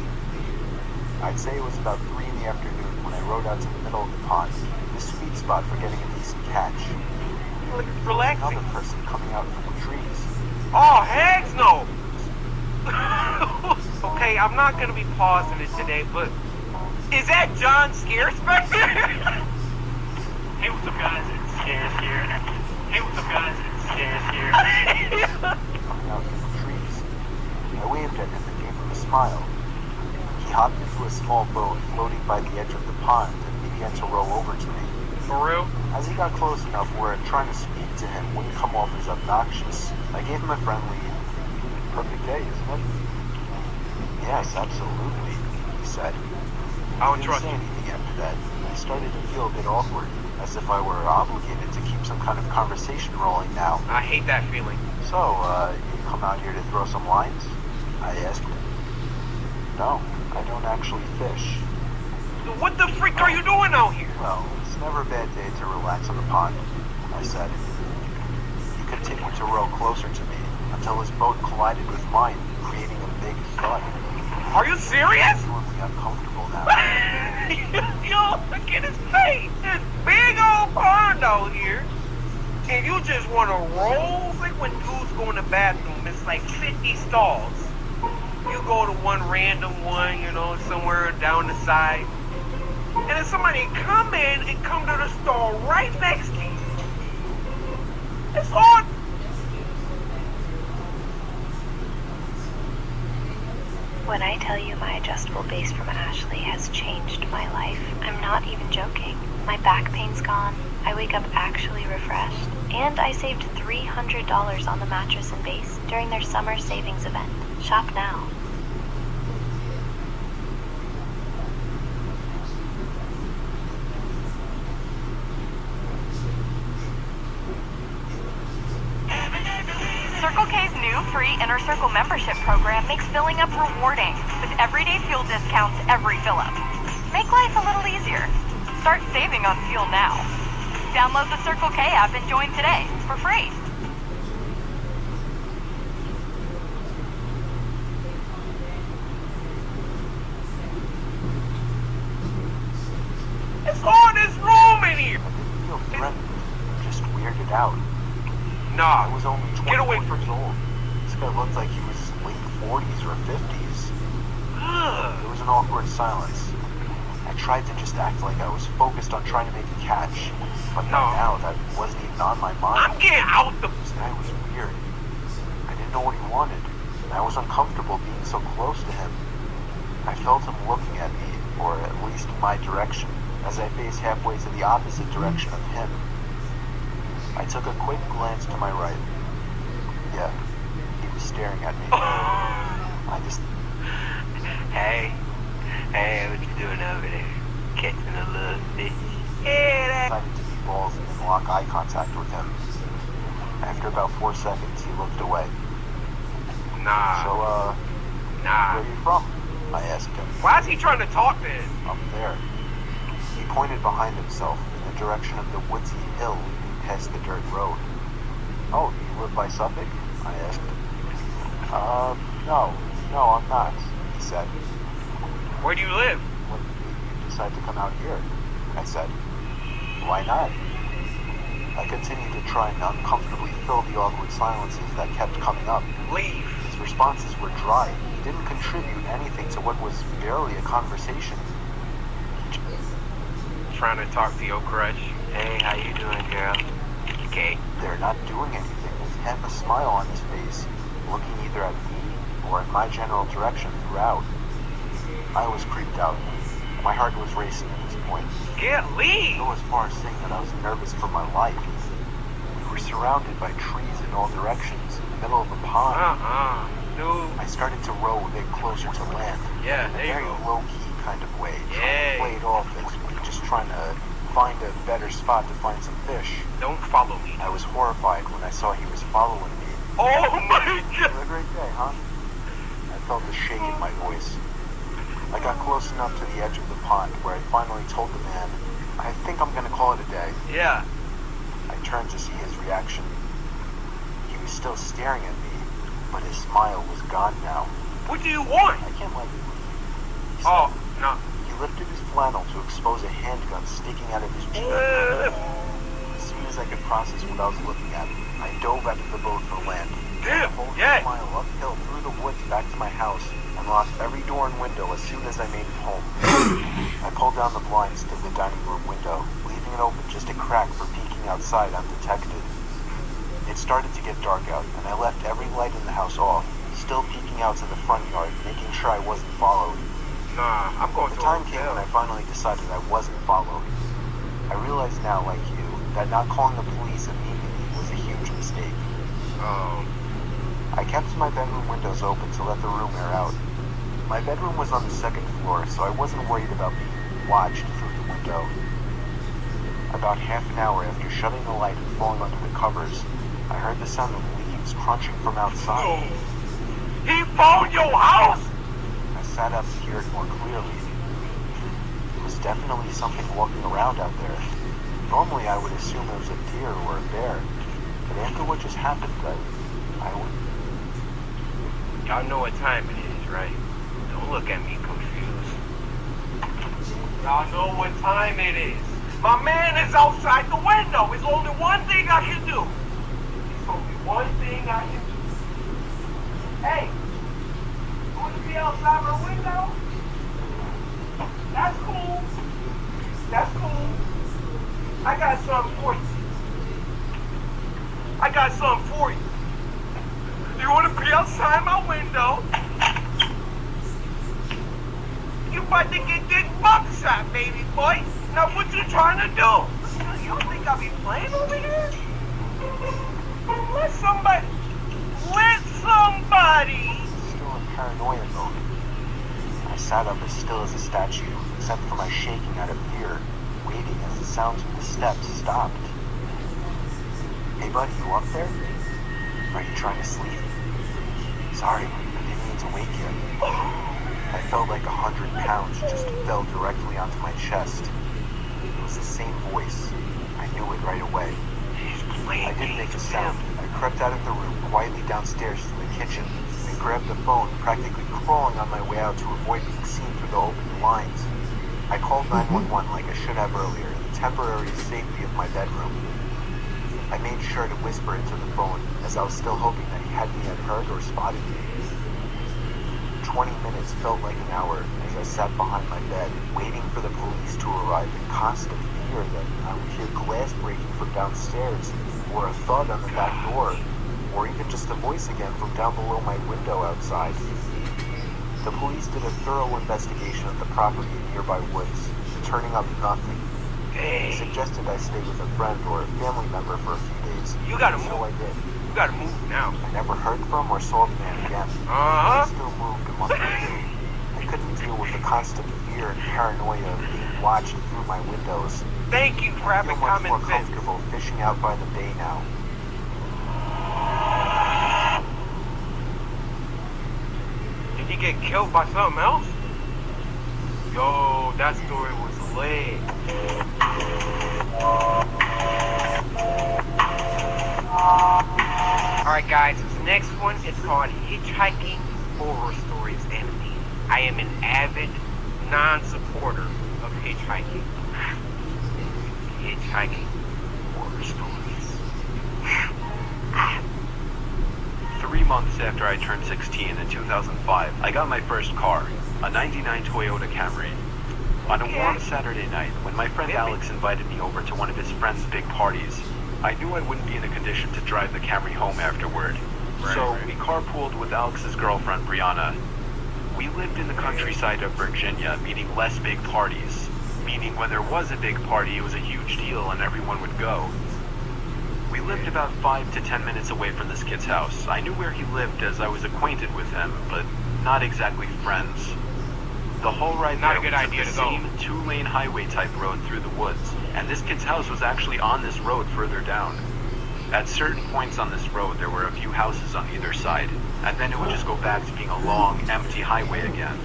I'd say it was about 3 in the afternoon when I rode out to the middle of the pond, the sweet spot for getting a decent catch. Relaxing. Another person coming out from the trees. Oh, heck no! Okay, I'm not gonna be pausing it today, but is that John Scarespecter? Hey, what's up, guys? It's Scares here. Hey, what's up, guys? It's Scares here. Coming out from the trees. I waved at him and gave him a smile. He hopped into a small boat floating by the edge of the pond and began to row over to me. For real? As he got close enough where trying to speak to him wouldn't come off as obnoxious, I gave him a friendly, perfect day, isn't it? Yes, absolutely, he said. I didn't say anything after that. I started to feel a bit awkward, as if I were obligated to keep some kind of conversation rolling now. I hate that feeling. So, you come out here to throw some lines? I asked him. No, I don't actually fish. What the freak are you doing out here? Well, it's never a bad day to relax on the pond, I said. He continued to row closer to me until his boat collided with mine, creating a big thud. Are you serious? I'm genuinely uncomfortable now. Yo, look at his face. This big old pond out here. And you just want to roll? It's like when dudes go in the bathroom, it's like 50 stalls. You go to one random one, you know, somewhere down the side. And then somebody come in and come to the stall right next to you. It's on. When I tell you my adjustable base from Ashley has changed my life, I'm not even joking. My back pain's gone, I wake up actually refreshed, and I saved $300 on the mattress and base during their summer savings event. Shop now. Circle K's new free Inner Circle membership program makes filling up rewarding, with everyday fuel discounts every fill-up. Make life a little easier. Start saving on fuel now. Download the Circle K app and join today for free. It's all this room in here. I feel threatened, just weirded out. Nah, I was only 24 get away from years old. This guy looked like he was late 40s or 50s. There was an awkward silence. I tried to just act like I was focused on trying to make a catch, but now that wasn't even on my mind. I'm getting out the... This guy was weird. I didn't know what he wanted, and I was uncomfortable being so close to him. I felt him looking at me, or at least my direction, as I faced halfway to the opposite direction of him. I took a quick glance to my right. Yeah, he was staring at me. I just... Hey, what you doing over there? Catching a little fish? I decided to be ballsy and lock eye contact with him. After about 4 seconds, he looked away. Nah. So, where are you from? I asked him. Why is he trying to talk to him? Up there. He pointed behind himself in the direction of the woodsy hill leading past the dirt road. Oh, you live by Suffolk? I asked. No, I'm not, he said. Where do you live? What made you decide to come out here? I said. Why not? I continued to try and uncomfortably fill the awkward silences that kept coming up. Leave. His responses were dry. He didn't contribute anything to what was barely a conversation. Trying to talk to your crush. Hey, how you doing, girl? Okay. They're not doing anything, with half a smile on his face, looking either at me or in my general direction throughout. I was creeped out. My heart was racing at this point. Leave! Go as far as saying that I was nervous for my life. We were surrounded by trees in all directions, in the middle of a pond. No. I started to row a bit closer to land. Yeah, in a there you very go. low-key kind of way, trying to play it off as me just trying to find a better spot to find some fish. Don't follow me. I was horrified when I saw he was following me. Oh my God! Have a great day, huh? I felt a shake in my voice. I got close enough to the edge of the pond where I finally told the man, I think I'm gonna call it a day. Yeah. I turned to see his reaction. He was still staring at me, but his smile was gone now. What do you want? I can't let you leave. He said. Oh, no. He lifted his flannel to expose a handgun sticking out of his cheek. As soon as I could process what I was looking at, I dove out of the boat for land. Damn, Pulled a mile uphill through the woods back to my house and locked every door and window as soon as I made it home. I pulled down the blinds to the dining room window, leaving it open just a crack for peeking outside undetected. It started to get dark out, and I left every light in the house off, still peeking out to the front yard, making sure I wasn't followed. Nah, I'm going The to time came when I finally decided I wasn't followed. I realize now, like you, that not calling the police immediately was a huge mistake. I kept my bedroom windows open to let the room air out. My bedroom was on the second floor, so I wasn't worried about being watched through the window. About half an hour after shutting the light and falling under the covers, I heard the sound of leaves crunching from outside. He found your house! I sat up to hear it more clearly. It was definitely something walking around out there. Normally I would assume it was a deer or a bear, but after what just happened, I would... Y'all know what time it is, right? Don't look at me confused. Y'all know what time it is. My man is outside the window. It's only one thing I can do. It's only one thing I can do. Hey, you want to be outside my window? That's cool. That's cool. I got something for you. I got something for you. You want to be outside my window? You about to get this buckshot, baby boy. Now what you trying to do? You don't think I'll be playing over here? Let somebody. Still in paranoia mode. I sat up as still as a statue, except for my shaking out of fear, waiting as the sounds of the steps stopped. Hey buddy, you up there? Are you trying to sleep? Sorry, I didn't mean to wake you. I felt like 100 pounds just fell directly onto my chest. It was the same voice. I knew it right away. I didn't make a sound. I crept out of the room, quietly downstairs to the kitchen, and grabbed the phone, practically crawling on my way out to avoid being seen through the open blinds. I called 911 like I should have earlier, in the temporary safety of my bedroom. I made sure to whisper into the phone, as I was still hoping that he hadn't yet heard or spotted me. 20 minutes felt like an hour as I sat behind my bed, waiting for the police to arrive in constant fear that I would hear glass breaking from downstairs, or a thud on the back door, or even just a voice again from down below my window outside. The police did a thorough investigation of the property in nearby woods, turning up nothing. They suggested I stay with a friend or a family member for a few days. You gotta so move. I did. You gotta move now. I never heard from or saw the man again. Uh-huh. He still moved a month later. I couldn't deal with the constant fear and paranoia of being watched through my windows. Thank you for having I feel much common more sense. comfortable fishing out by the bay now. Did he get killed by something else? Yo, that story was lit. Alright guys, this next one is called Hitchhiking Horror Stories Animated. I am an avid non-supporter of hitchhiking. Hitchhiking horror stories. 3 months after I turned 16 in 2005, I got my first car, a 99 Toyota Camry. On a warm Saturday night, when my friend Alex invited me over to one of his friend's big parties, I knew I wouldn't be in a condition to drive the Camry home afterward. We carpooled with Alex's girlfriend, Brianna. We lived in the countryside of Virginia, meaning less big parties. Meaning when there was a big party, it was a huge deal and everyone would go. We lived about 5 to 10 minutes away from this kid's house. I knew where he lived as I was acquainted with him, but not exactly friends. The whole ride Not there a good was idea the to go. same two-lane highway type road through the woods, and this kid's house was actually on this road further down. At certain points on this road, there were a few houses on either side, and then it would just go back to being a long, empty highway again.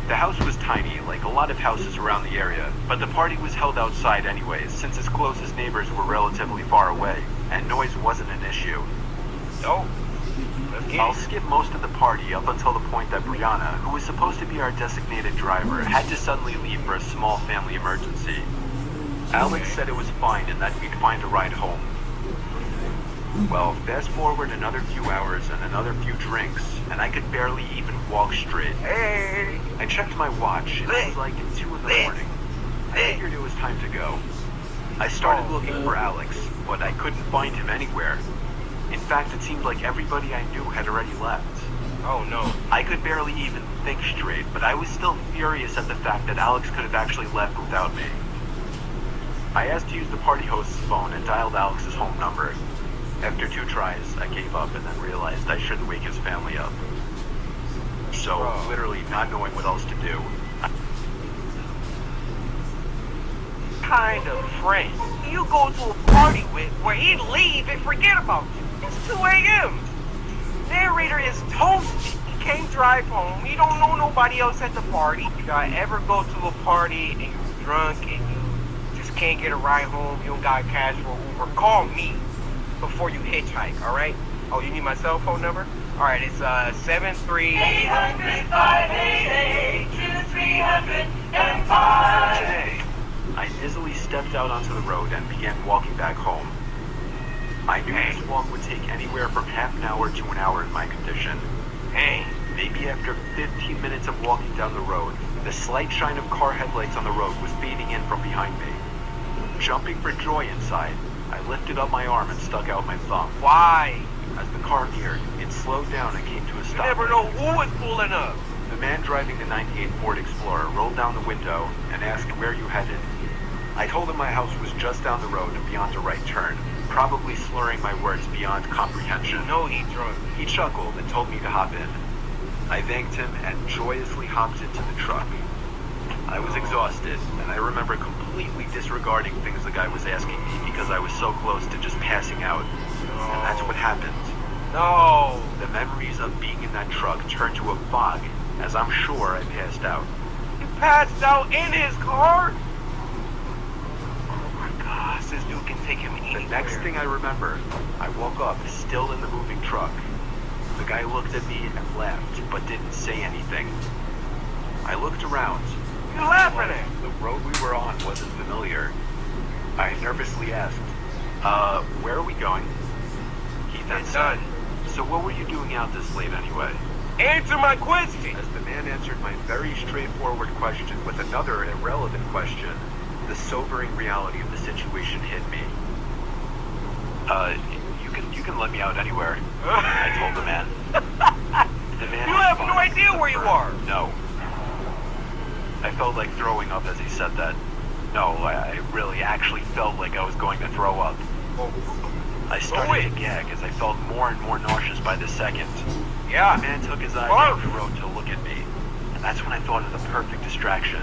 The house was tiny, like a lot of houses around the area, but the party was held outside anyways, since its closest neighbors were relatively far away, and noise wasn't an issue. I'll skip most of the party up until the point that Brianna, who was supposed to be our designated driver, had to suddenly leave for a small family emergency. Alex said it was fine and that we'd find a ride home. Well, fast forward another few hours and another few drinks, and I could barely even walk straight. I checked my watch, and it was like 2 in the morning. I figured it was time to go. I started looking for Alex, but I couldn't find him anywhere. In fact, it seemed like everybody I knew had already left. Oh no. I could barely even think straight, but I was still furious at the fact that Alex could have actually left without me. I asked to use the party host's phone and dialed Alex's home number. After 2 tries, I gave up and then realized I shouldn't wake his family up. So, literally not knowing what else to do. Kind of friend you go to a party with where he'd leave and forget about you. It's 2 a.m. Narrator is toasted. He can't drive home. He don't know nobody else at the party. If you ever go to a party and you're drunk and you just can't get a ride home, you don't got cash for Uber, call me before you hitchhike, alright? Oh, you need my cell phone number? Alright, it's 73... 800-588-2305. Today, I dizzily stepped out onto the road and began walking back home. I knew this walk would take anywhere from half an hour to an hour in my condition. Maybe after 15 minutes of walking down the road, the slight shine of car headlights on the road was fading in from behind me. Jumping for joy inside, I lifted up my arm and stuck out my thumb. Why? As the car neared, it slowed down and came to a stop. You never know who is pulling up. The man driving the 98 Ford Explorer rolled down the window and asked where you headed. I told him my house was just down the road and beyond a right turn, probably slurring my words beyond comprehension. No, he drunk. He chuckled and told me to hop in. I thanked him and joyously hopped into the truck. I was exhausted, and I remember completely disregarding things the guy was asking me because I was so close to just passing out. And that's what happened. No! The memories of being in that truck turned to a fog, as I'm sure I passed out. You passed out in his car? Oh my gosh, this dude can take him anywhere. The next thing I remember, I woke up still in the moving truck. The guy looked at me and laughed, but didn't say anything. I looked around. You laughing at? The road we were on wasn't familiar. I nervously asked, where are we going? He then said, so what were you doing out this late anyway? Answer my question. As the man answered my very straightforward question with another irrelevant question, the sobering reality of the situation hit me. You can let me out anywhere, I told the man. The man You have no idea where you are. No. I felt like throwing up as he said that. No, I really actually felt like I was going to throw up. I started to gag as I felt more and more nauseous by the second. Yeah. The man took his eyes off the road to look at me, and that's when I thought of the perfect distraction.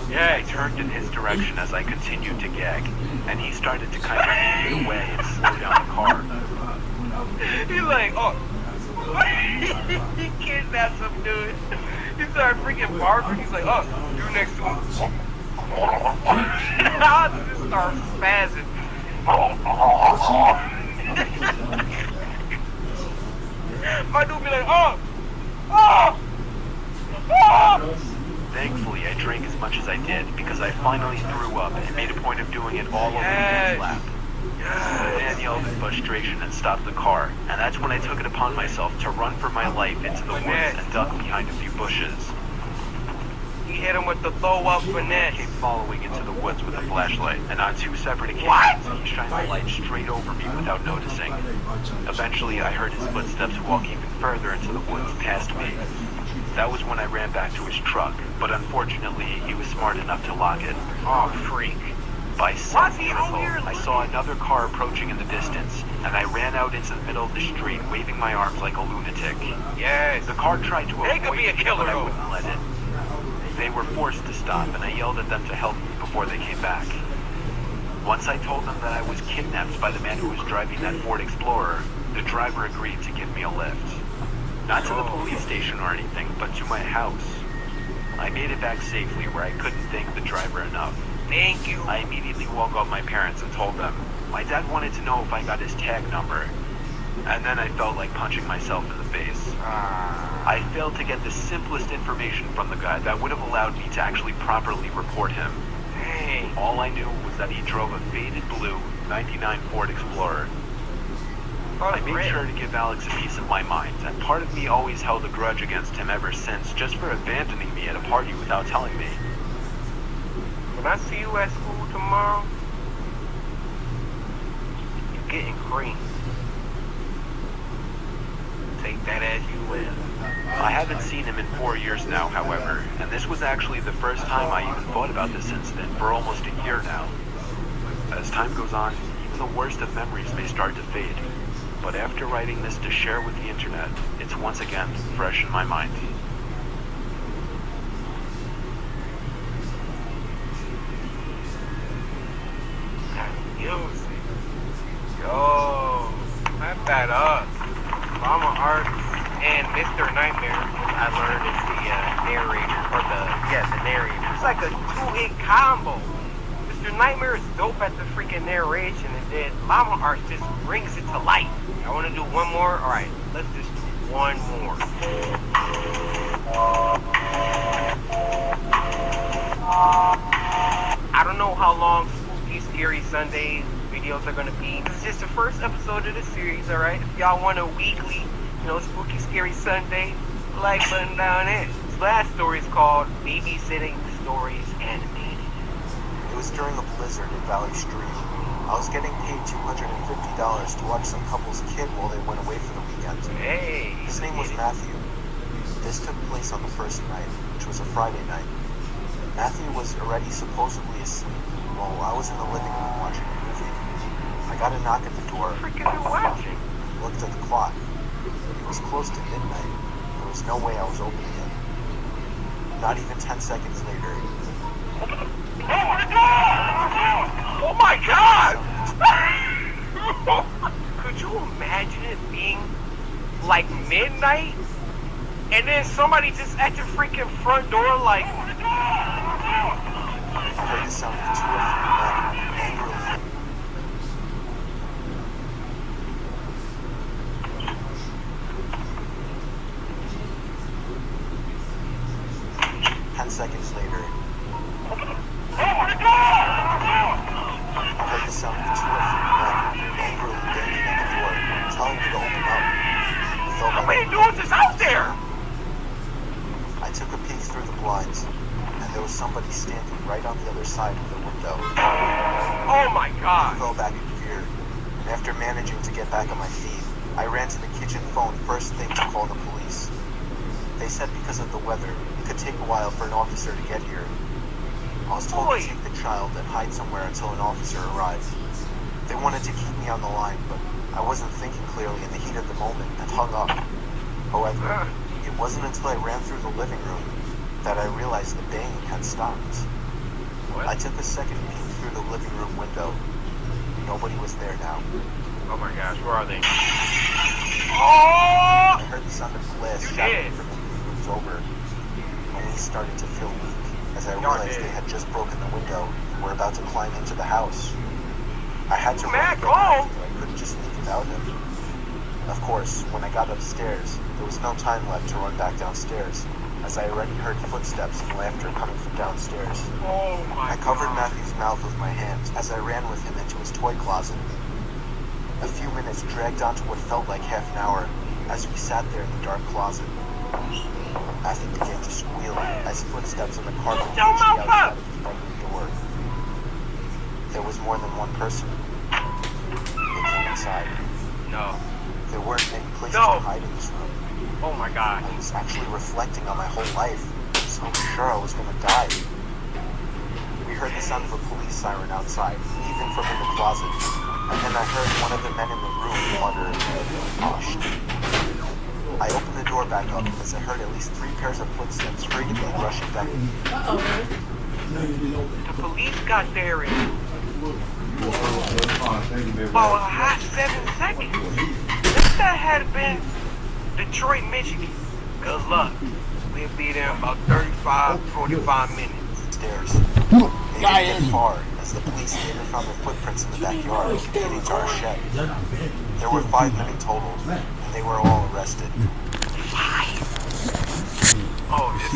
Yeah, I turned in his direction as I continued to gag, and he started to kind of move away and slow down the car. He's like, oh, he kidnapped some dude. He started freaking barking. He's like, oh, you next to him. I just start spazzing. My dude be like, oh. Thankfully, I drank as much as I did because I finally threw up and made a point of doing it all over the man's lap. The man yelled in frustration and stopped the car, and that's when I took it upon myself to run for my life into the woods and duck behind a few bushes. He hit him with the throw-up finesse. He came following into the woods with a flashlight, and on two separate occasions, he shined the light straight over me without noticing. Eventually, I heard his footsteps walk even further into the woods past me. That was when I ran back to his truck, but unfortunately, he was smart enough to lock it. Oh, freak. By some miracle, I saw another car approaching in the distance, and I ran out into the middle of the street, waving my arms like a lunatic. Yes. The car tried to avoid be a me, killer, but I wouldn't let it. They were forced to stop, and I yelled at them to help me before they came back. Once I told them that I was kidnapped by the man who was driving that Ford Explorer, the driver agreed to give me a lift. Not to the police station or anything, but to my house. I made it back safely where I couldn't thank the driver enough. Thank you. I immediately woke up my parents and told them. My dad wanted to know if I got his tag number. And then I felt like punching myself in the face. I failed to get the simplest information from the guy that would have allowed me to actually properly report him. Dang. All I knew was that he drove a faded blue 99 Ford Explorer. I made sure to give Alex a piece of my mind, and part of me always held a grudge against him ever since, just for abandoning me at a party without telling me. When I see you at school tomorrow, you're getting cream. Take that as you will. I haven't seen him in 4 years now, however, and this was actually the first time I even thought about this incident for almost a year now. As time goes on, even the worst of memories may start to fade. But after writing this to share with the internet, it's once again fresh in my mind. Music. Yo, clap that up. Mama Art and Mr. Nightmare, which I learned is the narrator, or the narrator. It's like a two-hit combo. Mr. Nightmare is dope at the freaking narration, and then Mama Art just brings it to life. I want to do one more? Alright, let's just do one more. I don't know how long Spooky Scary Sundays videos are going to be. This is just the first episode of the series, alright? If y'all want a weekly, Spooky Scary Sunday, like button down there. This last story is called Babysitting Stories Animated. It was during a blizzard in Valley Stream. I was getting paid $250 to watch some couple's kid while they went away for the weekend. Hey! His name was Matthew. This took place on the first night, which was a Friday night. Matthew was already supposedly asleep while I was in the living room watching a movie. I got a knock at the door. Watching? Looked at the clock. It was close to midnight. There was no way I was opening it. Not even 10 seconds later. Oh my God! Could you imagine it being like midnight and then somebody just at your freaking front door like... I heard the sound of two or three men angrily. 10 seconds later. I heard the sound of two or three men angrily banging at the door, telling me to open up. How many dudes is out there? blinds, and there was somebody standing right on the other side of the window. Oh my God! I fell back in fear, and after managing to get back on my feet, I ran to the kitchen phone first thing to call the police. They said because of the weather, it could take a while for an officer to get here. I was told to take the child and hide somewhere until an officer arrived. They wanted to keep me on the line, but I wasn't thinking clearly in the heat of the moment and hung up. However, it wasn't until I ran through the living room that I realized the banging had stopped. I took a second peek through the living room window. Nobody was there now. Oh my gosh, where are they? Oh! I heard the sound of glass shattering from the roofs over. My knees started to feel weak as I realized they had just broken the window and were about to climb into the house. I had to run again. I couldn't just leave without him. Of course, when I got upstairs, there was no time left to run back downstairs, as I already heard footsteps and laughter coming from downstairs. I covered Matthew's mouth with my hands as I ran with him into his toy closet. A few minutes dragged on to what felt like half an hour as we sat there in the dark closet. Matthew began to squeal as footsteps on the carpet reached the outside of his bedroom door. There was more than one person. They came inside. No. There weren't many places to hide in this room. Oh my God. I was actually reflecting on my whole life, so sure I was gonna die. We heard the sound of a police siren outside, even from in the closet, and then I heard one of the men in the room mutter, "Hush." I opened the door back up as I heard at least 3 pairs of footsteps hurriedly rushing back. The police got there in about a hot 7 seconds. If that had been Detroit, Michigan, good luck. We'll be there in about 45 minutes. Stairs. They didn't get far as the police later found their footprints in the backyard leading to our shed. There were 5 men in total, and they were all arrested. 5? Oh, this